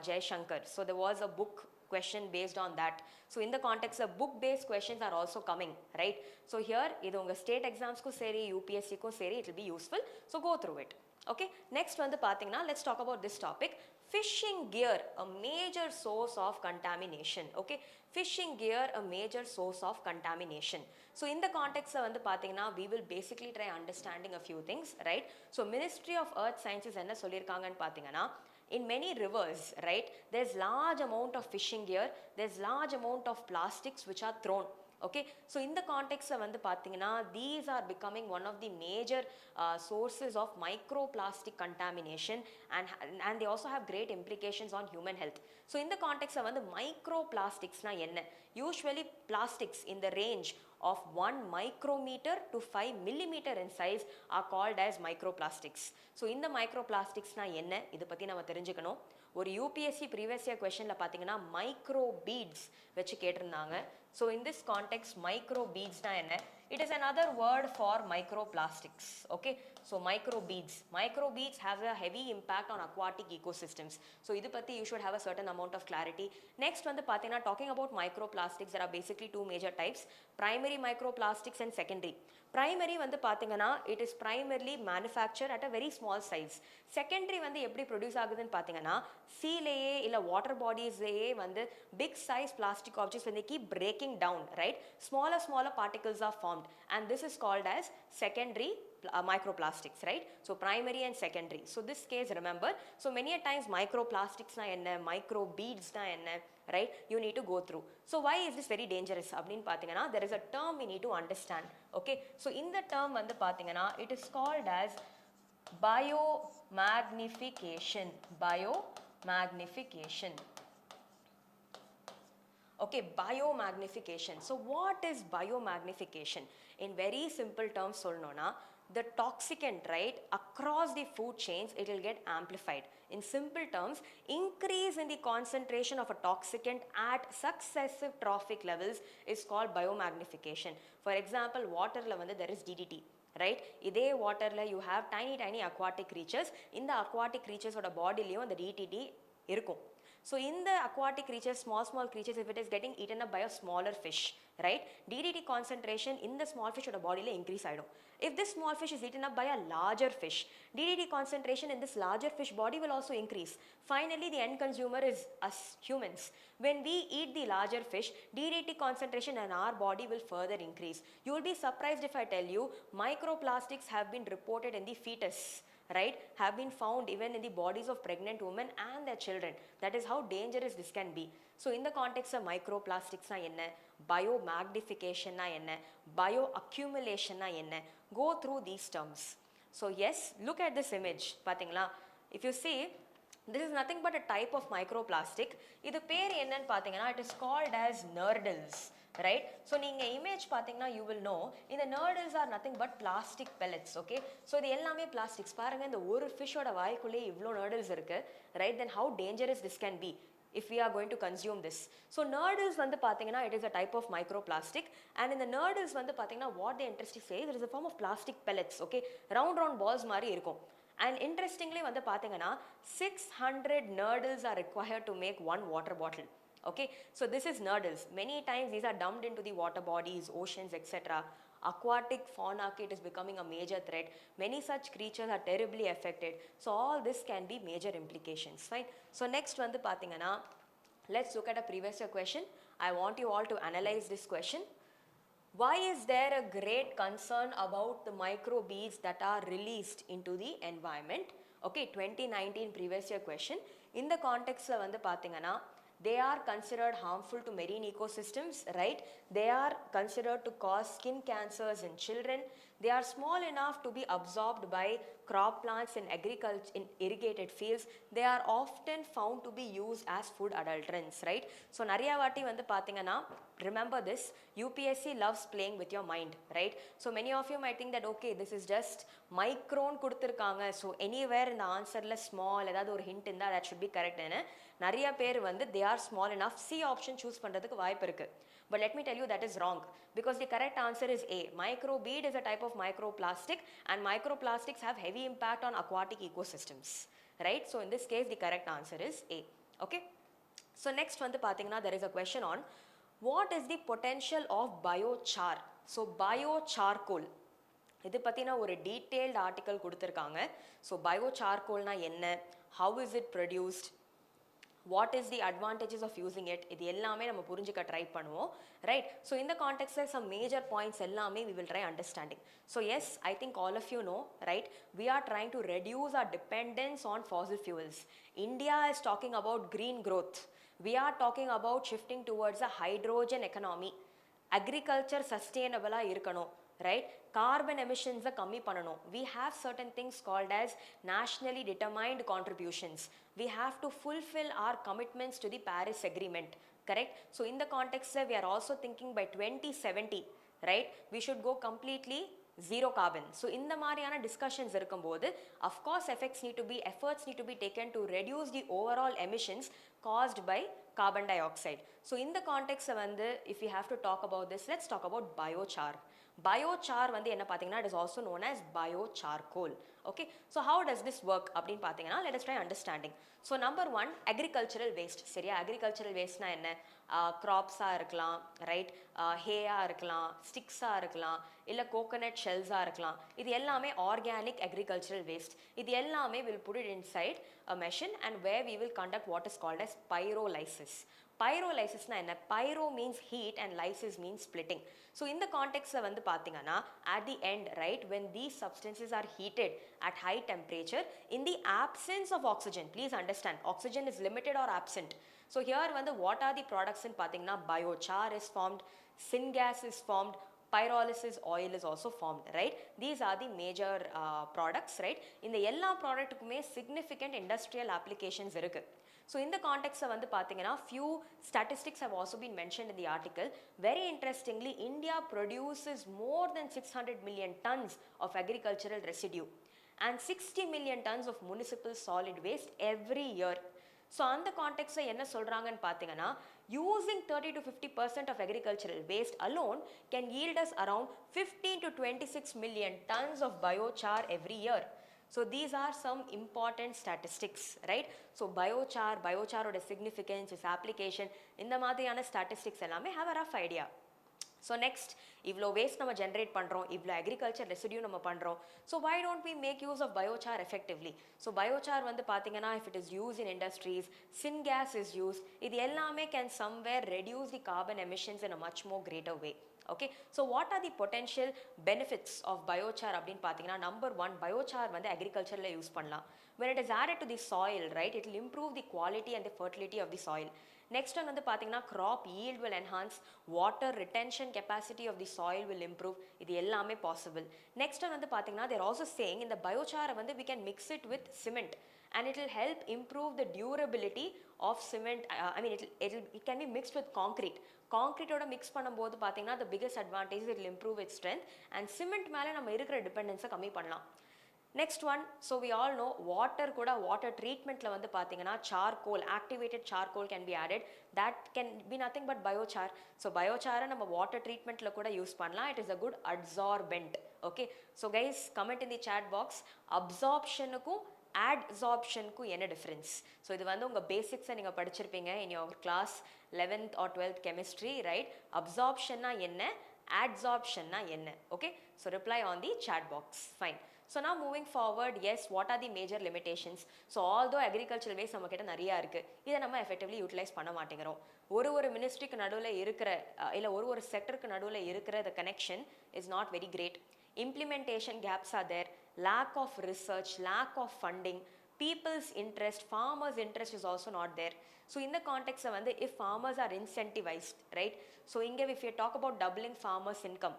Jai Shankar. So there was a book question based on that. So in the context of book based questions are also coming, right? So here idu unga state exams ku seri UPSC ku seri it will be useful, so go through it. Okay, next வந்து பாத்தீங்கன்னா, let's talk about this topic. Fishing gear, a major source of contamination. Okay, fishing gear, a major source of contamination. So in the context வந்து பாத்தீங்கன்னா, we will basically try understanding a few things, right? So Ministry of Earth Sciences என்ன சொல்லிருக்காங்கன்னு பாத்தீங்கன்னா, in many rivers, right, there's large amount of fishing gear, there's large amount of plastics which are thrown. Okay, so in the context வந்து பாத்தீங்கன்னா these are becoming one of the major sources of microplastic contamination and they also have great implications on human health. So in the context வந்து microplastics na என்ன? Usually plastics in the range of 1 micrometer to 5 millimeter in size are called as microplastics. So இந்த microplastics na என்ன? இத பத்தி நாம தெரிஞ்சுக்கணும். ஒரு UPSC previous year questionல பாத்தீங்கன்னா micro beads வச்சு கேட்டிருந்தாங்க. So in this context micro beads na என்ன? It is another word for microplastics. Okay, so micro beads have a heavy impact on aquatic ecosystems. So idu patti you should have a certain amount of clarity. Next வந்து பாத்தீங்கன்னா talking about microplastics, there are basically two major types, primary microplastics and secondary. Primary வந்து பாத்தீங்கன்னா it is primarily manufactured at a very small size. Secondary வந்து எப்படி produce ஆகுதுன்னு பாத்தீங்கன்னா seaலயே இல்ல water bodiesலயே வந்து big size plastic objects when they keep breaking down, right, smaller particles are formed and this is called as secondary microplastics, right? So primary and secondary. So this case remember, so many a times microplastics na enna, micro beads na enna, right, you need to go through. So why is this very dangerous அப்படினு பாத்தீங்கன்னா there is a term we need to understand. Okay, so in the term வந்து பாத்தீங்கன்னா it is called as biomagnification. Okay, biomagnification. So what is biomagnification? In very simple terms solnona, the toxicant, right, across the food chains it will get amplified. In simple terms, increase in the concentration of a toxicant at successive trophic levels is called biomagnification. For example, water la vande there is DDT, right? Idhe water la you have tiny aquatic creatures. In the aquatic creatures oda body liyum the DDT irukum. So in the aquatic creatures, small creatures, if it is getting eaten up by a smaller fish, right, DDT concentration in the small fish oda body la increase aidum. If this small fish is eaten up by a larger fish, DDT concentration in this larger fish body will also increase. Finally, the end consumer is us humans. When we eat the larger fish, DDT concentration in our body will further increase. You will be surprised if I tell you microplastics have been reported in the fetus, right, have been found even in the bodies of pregnant women and their children. That is how dangerous this can be. So in the context of microplastics na enna, biomagnification na enna, bioaccumulation na enna, go through these terms. So yes, look at this image pathingala. If you see, this is nothing but a type of microplastic. Idu per enna nu pathingana it is called as nurdles, right? So நீங்க image பாத்தீங்கன்னா you will know இந்த nurdles are nothing but plastic pellets. Okay, so இது எல்லாமே plastics. பாருங்க இந்த ஒரு fish ஓட வாய்க்குள்ளே இவ்ளோ nurdles இருக்கு, right? Then how dangerous this can be if we are going to consume this. So nurdles வந்து பாத்தீங்கன்னா it is a type of microplastic and in the nurdles வந்து பாத்தீங்கன்னா what they interesting say there is a form of plastic pellets. Okay, round balls மாதிரி இருக்கும். And interestingly வந்து பாத்தீங்கன்னா 600 nurdles are required to make one water bottle. Okay, so this is nurdles. Many times these are dumped into the water bodies, oceans, etc. Aquatic fauna it is becoming a major threat. Many such creatures are terribly affected. So all this can be major implications, right? So next வந்து பாத்தீங்கன்னா let's look at a previous year question. I want you all to analyze this question. Why is there a great concern about the microbeads that are released into the environment? Okay, 2019 previous year question. In the context la வந்து பாத்தீங்கன்னா they are considered harmful to marine ecosystems, right? They are considered to cause skin cancers in children. They are small enough to be absorbed by crop plants in agriculture, in irrigated fields. They are often found to be used as food adulterants, right? So nariya vaati vandu pathingana, remember this, UPSC loves playing with your mind, right? So many of you might think that okay, this is just micron kuduthirukanga, so anywhere in the answer la small edavadhu or hint inda that should be correct enu nariya per vandu they are small enough, C option choose பண்றதுக்கு வாய்ப்பு இருக்கு. But let me tell you that is wrong because the correct answer is A. Microbead is a type of microplastic and microplastics have heavy impact on aquatic ecosystems, right? So in this case the correct answer is A. Okay, so next vandu pathina there is a question on what is the potential of biochar. So biocharcoal இது பத்தின ஒரு detailed article கொடுத்திருக்காங்க. So biocharcoal na enna, how is it produced, what is the advantages of using it, இது எல்லாமே நம்ம புரிஞ்சுக்க try பண்ணுவோம், right? So in the context of some major points எல்லாமே we will try understanding. So yes, I think all of you know, right, we are trying to reduce our dependence on fossil fuels. India is talking about green growth. We are talking about shifting towards a hydrogen economy. agriculture sustainable இருக்கணும், right? Carbon emissions கம்மி பண்ணணும். We have certain things called as nationally determined contributions. We have to fulfill our commitments to the Paris Agreement, correct? So in the context we are also thinking by 2070, right, we should go completely zero carbon. So இந்த மாதிரியான discussions இருக்கும்போது of course efforts need to be taken to reduce the overall emissions caused by carbon dioxide. So in the context வந்து if we have to talk about this, let's talk about biochar. Biochar வந்து என்ன பாத்தீங்கன்னா it is also known as biocharcoal. Okay, so how does this work அப்படின்னு பாத்தீங்கன்னா let us try understanding. So number one, agricultural waste. சரியா, agricultural wasteனா என்ன? Crops-ஆ இருக்கலாம், right, hay-ஆ இருக்கலாம், sticks-ஆ இருக்கலாம், இல்ல coconut shells-ஆ இருக்கலாம். இது எல்லாமே organic agricultural waste. இது எல்லாமே will put it inside a machine and where we will conduct what is called as pyrolysis. Pyrolysis na enna? Pyro means heat and lysis means splitting. So in the context la vandu pathingana at the end, right, when these substances are heated at high temperature in the absence of oxygen, please understand oxygen is limited or absent. So here vandu what are the products in pathingana? Biochar is formed, syngas is formed, pyrolysis oil is also formed, right? These are the major products, right? In the ella product kume significant industrial applications irukku. So in the context வந்து பாத்தீங்கன்னா few statistics have also been mentioned in the article. Very interestingly, India produces more than 600 million tons of agricultural residue and 60 million tons of municipal solid waste every year. So on the context என்ன சொல்றாங்கன்னு பாத்தீங்கன்னா using 30 to 50% of agricultural waste alone can yield us around 15 to 26 million tons of biochar every year. So these are some important statistics, right? So biochar oda significance, its application, இந்த மாதிரியான statistics எல்லாமே have a rough idea. So next, இவ்ளோ waste நம்ம generate பண்றோம், இவ்ளோ agriculture residue நம்ம பண்றோம். So why don't we make use of biochar effectively? So biochar வந்து பாத்தீங்கன்னா if it is used in industries, syngas is used, இது எல்லாமே can somewhere reduce the carbon emissions in a much more greater way. Okay, so what are the potential benefits of biochar அப்படின்னு பாத்தீங்கன்னா number one, biochar வந்து agricultureல use பண்ணலாம். When it is added to the soil, right, it will improve the quality and the fertility of the soil. Next one வந்து பாத்தீங்கன்னா crop yield will enhance, water retention capacity of the soil will improve. இது எல்லாமே possible. Next one வந்து பாத்தீங்கன்னா they are also saying in the biochar வந்து we can mix it with cement and it will help improve the durability of cement. It can be mixed with concrete. Concrete oda mix பண்ணும்போது பாத்தீங்கன்னா the biggest advantage is it will improve its strength and cement மேல நம்ம இருக்கிற dependence கம்மி பண்ணலாம். Next one, so we all know water kuda water treatment la vandu pathina charcoal, activated charcoal can be added. That can be nothing but biochar. So biochar நம்ம water treatment la kuda use பண்ணலாம். It is a good adsorbent. Okay, so guys, comment in the chat box absorption க்கும் adsorption க்கும் என்ன difference. So இது வந்து உங்க basics நீங்க படிச்சிருப்பீங்க in your class 11th or 12th chemistry, right? Absorption na என்ன, adsorption na என்ன. Okay, so reply on the chat box. Fine. So now moving forward, yes, what are the major limitations? So although agricultural waste நம்ம கிட்ட நிறைய இருக்கு, இதை நம்ம effectively utilize பண்ண மாட்டேங்கிறோம். ஒரு மினிஸ்ட்ரிக்கு நடுவுல இருக்கிற இல்ல ஒரு செக்டருக்கு நடுவுல இருக்கிற the connection is not very great. Implementation gaps are there, lack of research, lack of funding, people's interest, farmers' interest is also not there. So in the context வந்து if farmers are incentivized, right? So இங்க if you talk about doubling farmers' income,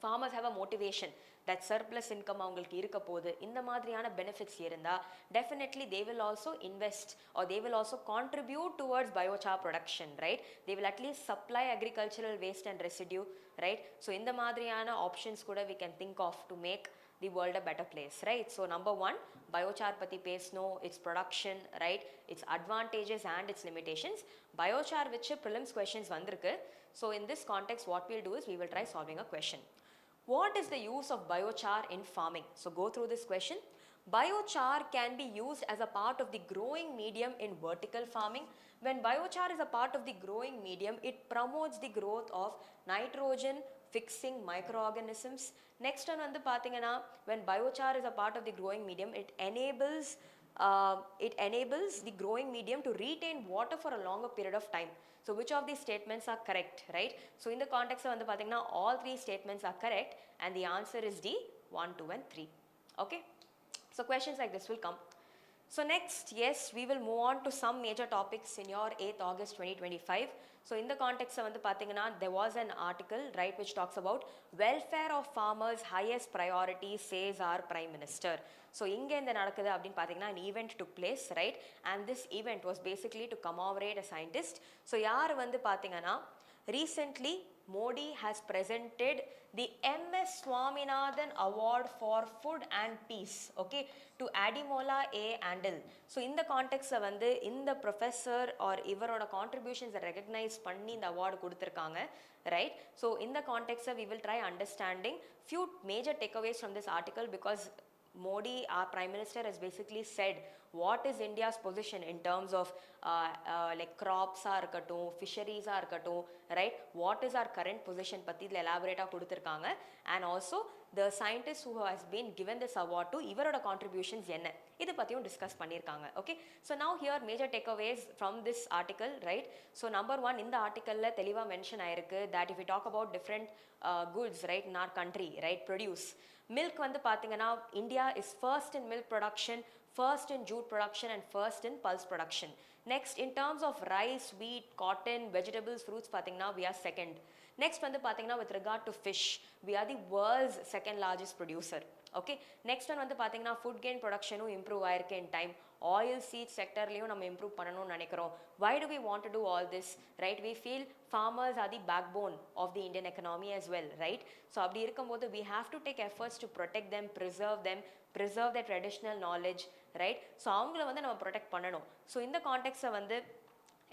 farmers have a motivation that surplus income அவங்களுக்கு இருக்க போது, இந்த மாதிரியான benefits இருந்தா definitely they will also invest or they will also contribute towards biochar production, right? They will at least supply agricultural waste and residue, right? So இந்த மாதிரியான options கூட we can think of to make the world a better place, right? So number one, biochar பத்தி பேசணும், its production, right, its advantages and its limitations. Biochar which prelims questions வந்திருக்கு. So in this context what we'll do is we will try solving a question. What is the use of biochar in farming? So go through this question. Biochar can be used as a part of the growing medium in vertical farming. When biochar is a part of the growing medium, it promotes the growth of nitrogen fixing microorganisms. Next one வந்து பாத்தீங்கன்னா when biochar is a part of the growing medium, it enables the growing medium to retain water for a longer period of time. So which of these statements are correct, right? So in the context வந்து பாத்தீங்கன்னா all three statements are correct and the answer is D, 1, 2 and 3. Okay, so questions like this will come. So next, yes, we will move on to some major topics in your 8th August 2025. So in the context of there was an article, right, which talks about welfare of farmers highest priority, says our Prime Minister. So inge இந்த நடக்குது அப்படின்னு பார்த்தீங்கன்னா an event took place, right, and this event was basically to commemorate a scientist. So யார் வந்து பார்த்தீங்கன்னா recently Modi has presented the MS Swaminathan Award for Food and Peace, okay, to Adimola A. Andal. So in the context வந்து இந்த professor or இவரோட contributions recognize பண்ணி இந்த award கொடுத்திருக்காங்க, right? So in the context we will try understanding few major takeaways from this article, because Modi, our Prime Minister, has basically said what is India's position in terms of like crops are irukattum, fisheries are irukattum, right? What is our current position பத்தி இதில் elaborate-ஆ கொடுத்திருக்காங்க, and also the scientist who has been given this award to இவரோட contributions என்ன இது பத்தியும் discuss பண்ணியிருக்காங்க. Okay, so now here major takeaways from this article, right? So number one, இந்த ஆர்டிக்கல்ல தெளிவா மென்ஷன் ஆயிருக்கு that if we talk about different goods, right, in our country, right, produce milk வந்து பார்த்தீங்கன்னா India is first in milk production, first in jute production, and first in pulse production. Next, in terms of rice, wheat, cotton, vegetables, fruits பார்த்தீங்கன்னா we are second. Next வந்து பார்த்தீங்கன்னா with regard to fish, we are the world's second largest producer. Okay, next one வந்து பார்த்தீங்கன்னா food grain productionும் improve ஆயிருக்கு in time. Oil seed sectorலையும் நம்ம improve பண்ணணும்னு நினைக்கிறோம். Why do we want to do all this, right? We feel farmers are the backbone of the Indian economy as well, right? So அப்படி இருக்கும்போது we have to take efforts to protect them, preserve their traditional knowledge, right? So அவங்கள வந்து நம்ம protect பண்ணணும். So இந்த context வந்து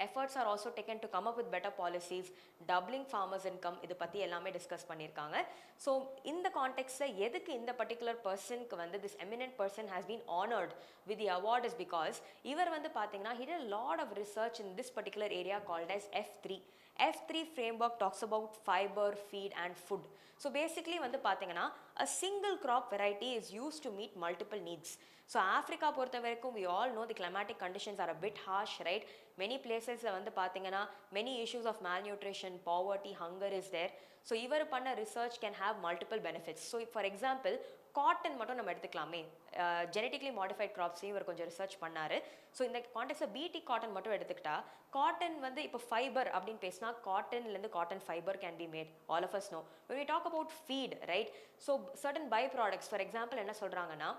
efforts are also taken to come up with better policies, doubling farmers income, இது பத்தி எல்லாமே டிஸ்கஸ் பண்ணியிருக்காங்க. So in the context எதுக்கு இந்த particular personக்கு வந்து this eminent person has been honored with the award is because இவர் வந்து பார்த்தீங்கன்னா he did a lot of research in this particular area called as F3. F3 framework talks about fiber, feed and food. So basically வந்து பார்த்தீங்கன்னா a single crop variety is used to meet multiple needs. So Africa பொறுத்த வரைக்கும் we all know the climatic conditions are a bit harsh, right? Many places வந்து பார்த்தீங்கன்னா many issues of malnutrition, poverty, hunger is there. So இவர் பண்ண research can have multiple benefits. So for example, cotton மட்டும் நம்ம எடுத்துக்கலாமே, genetically modified கிராப்ஸையும் இவர் கொஞ்சம் research பண்ணாரு. So இந்த கான்டெக்ட்ல பிடி காட்டன் மட்டும் எடுத்துக்கிட்டா, காட்டன் வந்து இப்போ ஃபைபர் அப்படின்னு பேசினா காட்டன்லேருந்து cotton fibre can be made, all of us know. when we talk about feed, right, so certain by products, for example என்ன சொல்றாங்கன்னா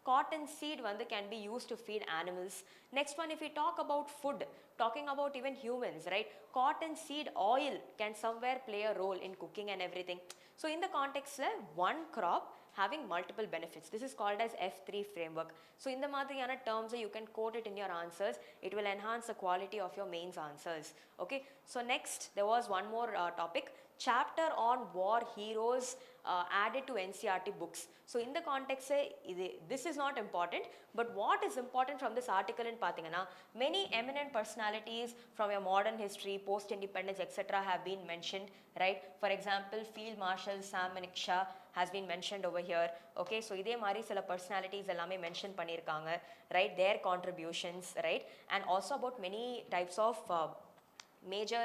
cotton seed வந்து can be used to feed animals. Next one, if we talk about food, talking about even humans, right, cotton seed oil can somewhere play a role in cooking and everything. So in the context one crop having multiple benefits, this is called as F3 framework. So in the மாதிரியான terms you can quote it in your answers, it will enhance the quality of your mains answers. Okay, so next there was one more topic, chapter on war heroes added to NCERT books. So in the context this is not important, but what is important from this article in pathina, many eminent personalities from your modern history, post independence, etc. have been mentioned, right? For example, Field Marshal Sam Manekshaw has been mentioned over here. Okay, so இதே மாதிரி சில personalities எல்லாமே mention பண்ணிருக்காங்க, right, their contributions, right, and also about many types of major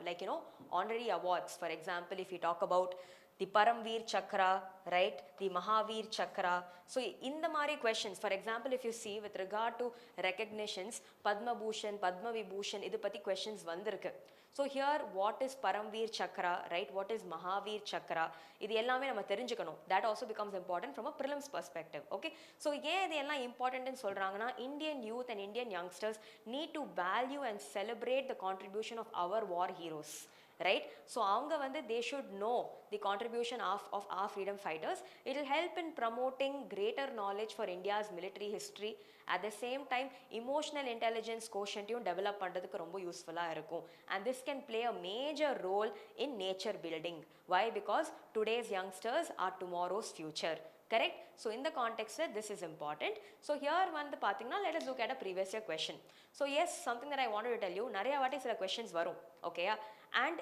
like you know honorary awards. For example, if you talk about the Paramveer Chakra, right, the Mahavir Chakra. So in the mari questions, for example, if you see with regard to recognitions, Padma Bhushan, Padma Vibhushan, idu patti questions vandirukku. So here what is Paramveer Chakra, right, what is Mahavir Chakra, idu ellame nama therinjikkanum. That also becomes important from a prelims perspective. Okay, so yen idu ella important nu solranga na, Indian youth and Indian youngsters need to value and celebrate the contribution of our war heroes, right? So avanga வந்து they should know the contribution of our freedom fighters. It will help in promoting greater knowledge for India's military history. At the same time, emotional intelligence quotient-யும் develop பண்றதுக்கு ரொம்ப யூஸ்ஃபுல்லா இருக்கும். And this can play a major role in nature building. Why? Because today's youngsters are tomorrow's future. Correct? So in the context this is important. So here வந்து பாத்தீங்கன்னா let us look at a previous year question. So yes, something that I wanted to tell you, நிறைய வாட்டி சில questions வரும், okay? And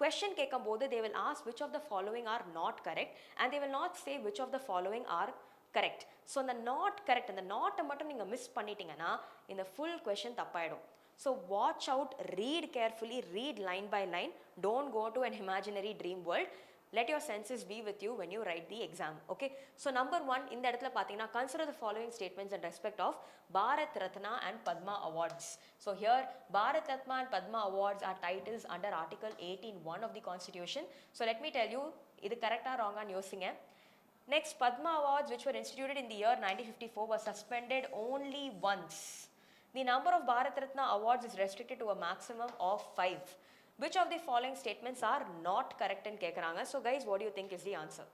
question கேட்கும்போது they will ask which of the following are not correct, and they will not say which of the following are correct. So the not correct and the not மட்டும் நீங்க miss பண்ணிட்டீங்கன்னா இந்த full question தப்பாயிடும். So watch out, read carefully, read line by line, don't go to an imaginary dream world. let your senses be with you when you write the exam. Okay, so number 1 இந்த இடத்துல பாத்தீங்கன்னா consider the following statements in respect of Bharat Ratna and Padma awards. So here Bharat Ratna and Padma awards are titles under article 18(1) of the constitution. So let me tell you இது கரெக்ட்டா ராங்கான்னு யோசிங்க. Next, Padma awards which were instituted in the year 1954 were suspended only once. The number of Bharat Ratna awards is restricted to a maximum of 5. Which of the following statements are not correct in kekranga? So guys, what do you think is the answer?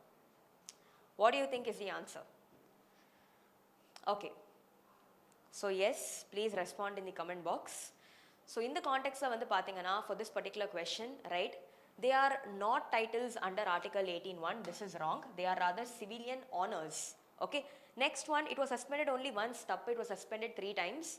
What do you think is the answer? Okay. So yes, please respond in the comment box. So in the context la vandu pathingana for this particular question, right? They are not titles under article 18(1). This is wrong. They are rather civilian honors. Okay. Next one, it was suspended only once. Tappa, it was suspended 3 times.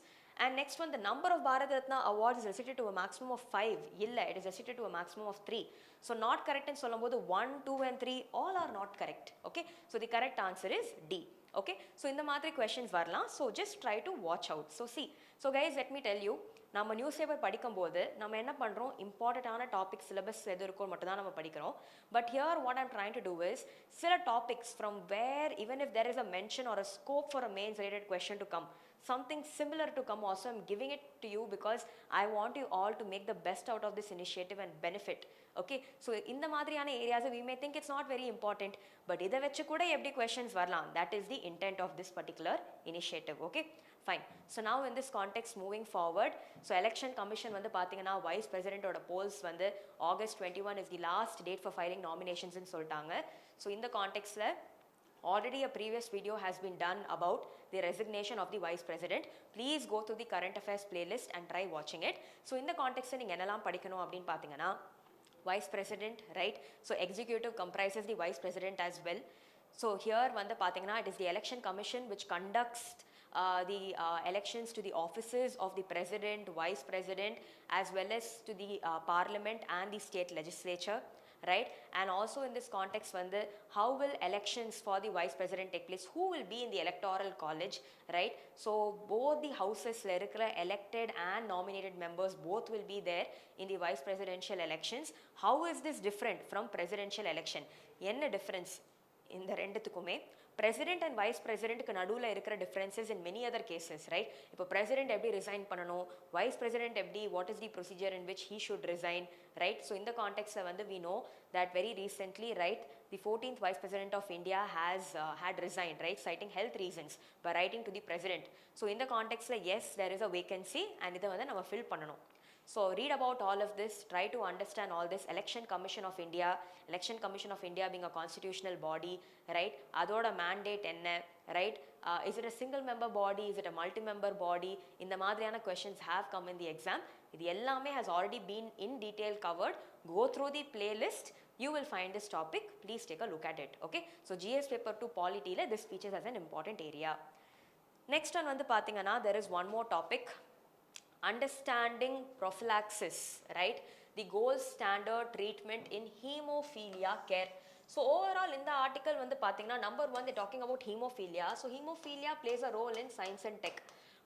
And next one, the number of Bharat Ratna awards is restricted to a maximum of 5. Illa, it is restricted to a maximum of 3. So not correct in solumbodhu 1, 2 and 3 all are not correct. Okay. So the correct answer is D. Okay. So in the madri questions varla. So just try to watch out. So see. So guys, let me tell you. நம்ம news paper படிக்கும்போது நம்ம என்ன பண்ணுறோம், இம்பார்ட்டண்ட்டான topic syllabus எது இருக்கோ மட்டும் தான் நம்ம படிக்கிறோம். But here what I'm trying to do is சில topics from where even if there is a mention or a scope for a mains related question to come, something similar to come also, I'm giving it to you because I want you all to make the best out of this initiative and benefit. Okay, so இந்த மாதிரியான areas we may think it's not very important, but இதை வச்சு கூட எப்படி questions வரலாம். That is the intent of this particular initiative. Okay, fine. So now in this context moving forward, so election commission வந்து பாத்தீங்கன்னா vice president ஓட polls வந்து August 21 is the last date for filing nominations ன்னு சொல்லிட்டாங்க. So in the context ல already a previous video has been done about the resignation of the vice president. Please go to the current affairs playlist and try watching it. So in the context நீங்க என்னெல்லாம் படிக்கணும் அப்படின்னு பாத்தீங்கன்னா vice president, right? So executive comprises the vice president as well. So here வந்து பாத்தீங்கன்னா it is the election commission which conducts the elections to the offices of the president, vice president, as well as to the parliament and the state legislature, right? And also in this context vandu how will elections for the vice president take place, who will be in the electoral college, right? So both the houses la irukra elected and nominated members both will be there in the vice presidential elections. How is this different from presidential election? Enna difference இந்த ரெண்டுத்துக்குமே? president and vice president க்கு நடுவுல இருக்கிற differences in many other cases, right? இப்போ president எப்படி resign பண்ணணும், vice president எப்படி, what is the procedure in which he should resign, right? So in the context ல வந்து we know that very recently, right, the 14th vice president of India has had resigned, right, citing health reasons by writing to the president. So in the context ல yes, there is a vacancy and இதை வந்து நம்ம fill பண்ணணும். So read about all of this, try to understand all this. Election Commission of India being a constitutional body, right? Adoda mandate enna, right? Is it a single member body, is it a multi-member body? இந்த மாதிரியான questions have come in the exam. இது எல்லாமே has already been in detail covered. Go through the playlist, you will find this topic. Please take a look at it. Okay, so GS paper 2 polity la this features as an important area. Next one வந்து பாத்தீங்கன்னா there is one more topic, understanding prophylaxis, right? The gold standard treatment in hemophilia care. So overall in the article வந்து பாத்தீங்கன்னா number 1 they talking about hemophilia. So hemophilia plays a role in science and tech.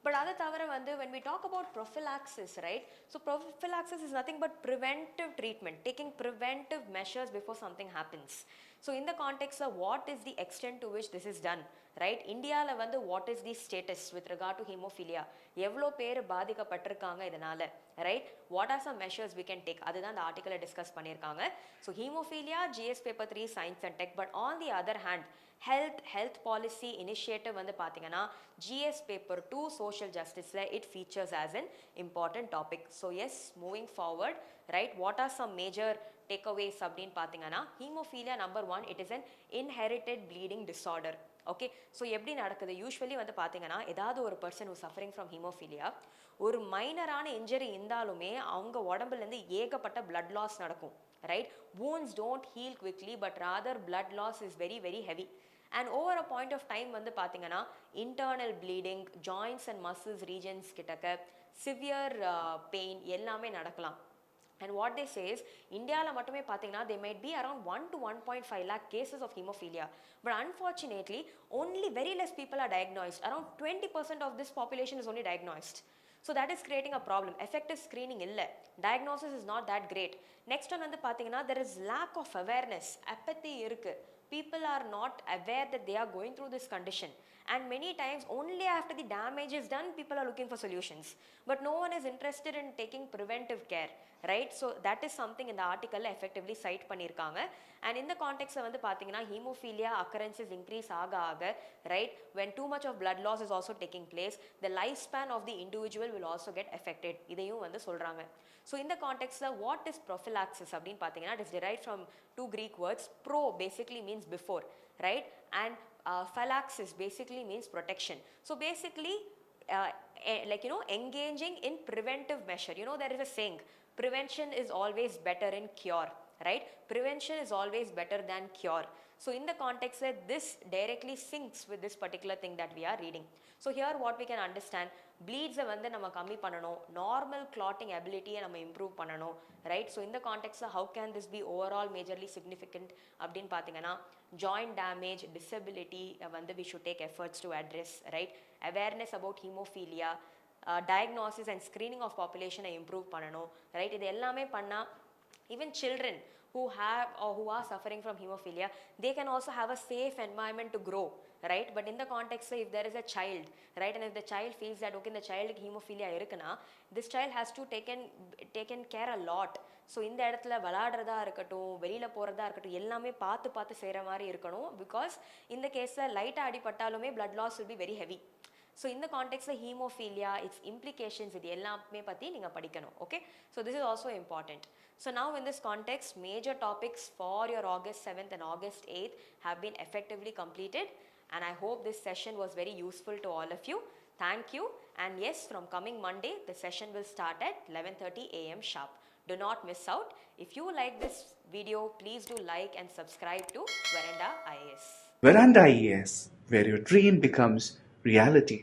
But அதை தவிர வந்து when we talk about prophylaxis, right? So prophylaxis is nothing but preventive treatment, taking preventive measures before something happens. So in the context of what is the extent to which this is done, right? Indiaல வந்து what is the status with regard to hemophilia? எவ்வளோ பேர் பாதிக்கப்பட்டிருக்காங்க இதனால, right? What are some measures we can take? அதுதான் இந்த ஆர்டிக்கலை discuss பண்ணியிருக்காங்க. So hemophilia, GS paper 3 science and tech. But on the other hand, health policy initiative வந்து பாத்தீங்கன்னா GS paper 2 social justiceல it features as an important topic. So yes, moving forward, right, what are some major takeaways அப்படின்னு பாத்தீங்கன்னா hemophilia number 1, it is an inherited bleeding disorder. Okay, so எப்படி நடக்குது? Usually வந்து பாத்தீங்கன்னா ஏதாவது ஒரு person who suffering from hemophilia ஒரு மைனரான injury இருந்தாலுமே அவங்க உடம்புல இருந்து ஏகப்பட்ட blood loss நடக்கும், right? Wounds don't heal quickly, but rather blood loss is very very heavy. And over a point of time வந்து பாத்தீங்கன்னா internal bleeding, joints and muscles regions கிட்டக்க severe pain எல்லாமே நடக்கலாம். And what they say is இந்தியால மட்டுமே பாத்தீங்கன்னா they might be around 1 to 1.5 lakh cases of hemophilia, but unfortunately only very less people are diagnosed. Around 20% of this population is only diagnosed. So that is creating a problem. Effective screening illa, diagnosis is not that great. Next one வந்து பாத்தீங்கன்னா there is lack of awareness, apathy இருக்கு. People are not aware that they are going through this condition, and many times only after the damage is done people are looking for solutions, but no one is interested in taking preventive care, right? So that is something in the article effectively cite பண்ணிருக்காங்க. And in the context வந்து பாத்தீங்கன்னா hemophilia occurrences increase ஆக right, when too much of blood loss is also taking place, the lifespan of the individual will also get affected. இதையும் வந்து சொல்றாங்க. So in the context what is prophylaxis அப்படினு பாத்தீங்கன்னா it is derived from two Greek words. Pro basically means before, right, and phylaxis basically means protection. So basically like engaging in preventive measure. There is a saying, prevention is always better in cure, right? Prevention is always better than cure. So in the context that this directly syncs with this particular thing that we are reading. So here what we can understand, bleeds வந்து நம்ம கம்மி பண்ணணும், normal clotting ability நம்ம improve பண்ணணும், right? So in the context how can this be overall majorly significant அப்படினு பாத்தீங்கன்னா joint damage, disability வந்து we should take efforts to address, right? Awareness about hemophilia, diagnosis and screening of population improve பண்ணணும், right? இது எல்லாமே பண்ணா even children who have or who are suffering from hemophilia, they can also have a safe environment to grow, right? But in the context if there is a child, right, and if the child feels that okay, the child hemophilia irukna, this child has to taken care a lot. So இந்த இடத்துல விளையாடுறதா இருக்கட்டும், வெளியில போறதா இருக்கட்டும், எல்லாமே பார்த்து செய்யற மாதிரி இருக்கணும். Because இந்த கேஸ்ல லைட்டா அடிபட்டாலுமே blood loss will be very heavy. So in the context of hemophilia, its implications இது எல்லாமே பத்தி நீங்க படிக்கணும். Okay, so this is also important. So now in this context, major topics for your August 7th and August 8th have been effectively completed, and I hope this session was very useful to all of you. Thank you. And yes, from coming Monday the session will start at 11:30 a.m. sharp. Do not miss out. If you like this video, please do like and subscribe to Veranda IAS. Veranda IAS, where your dream becomes reality.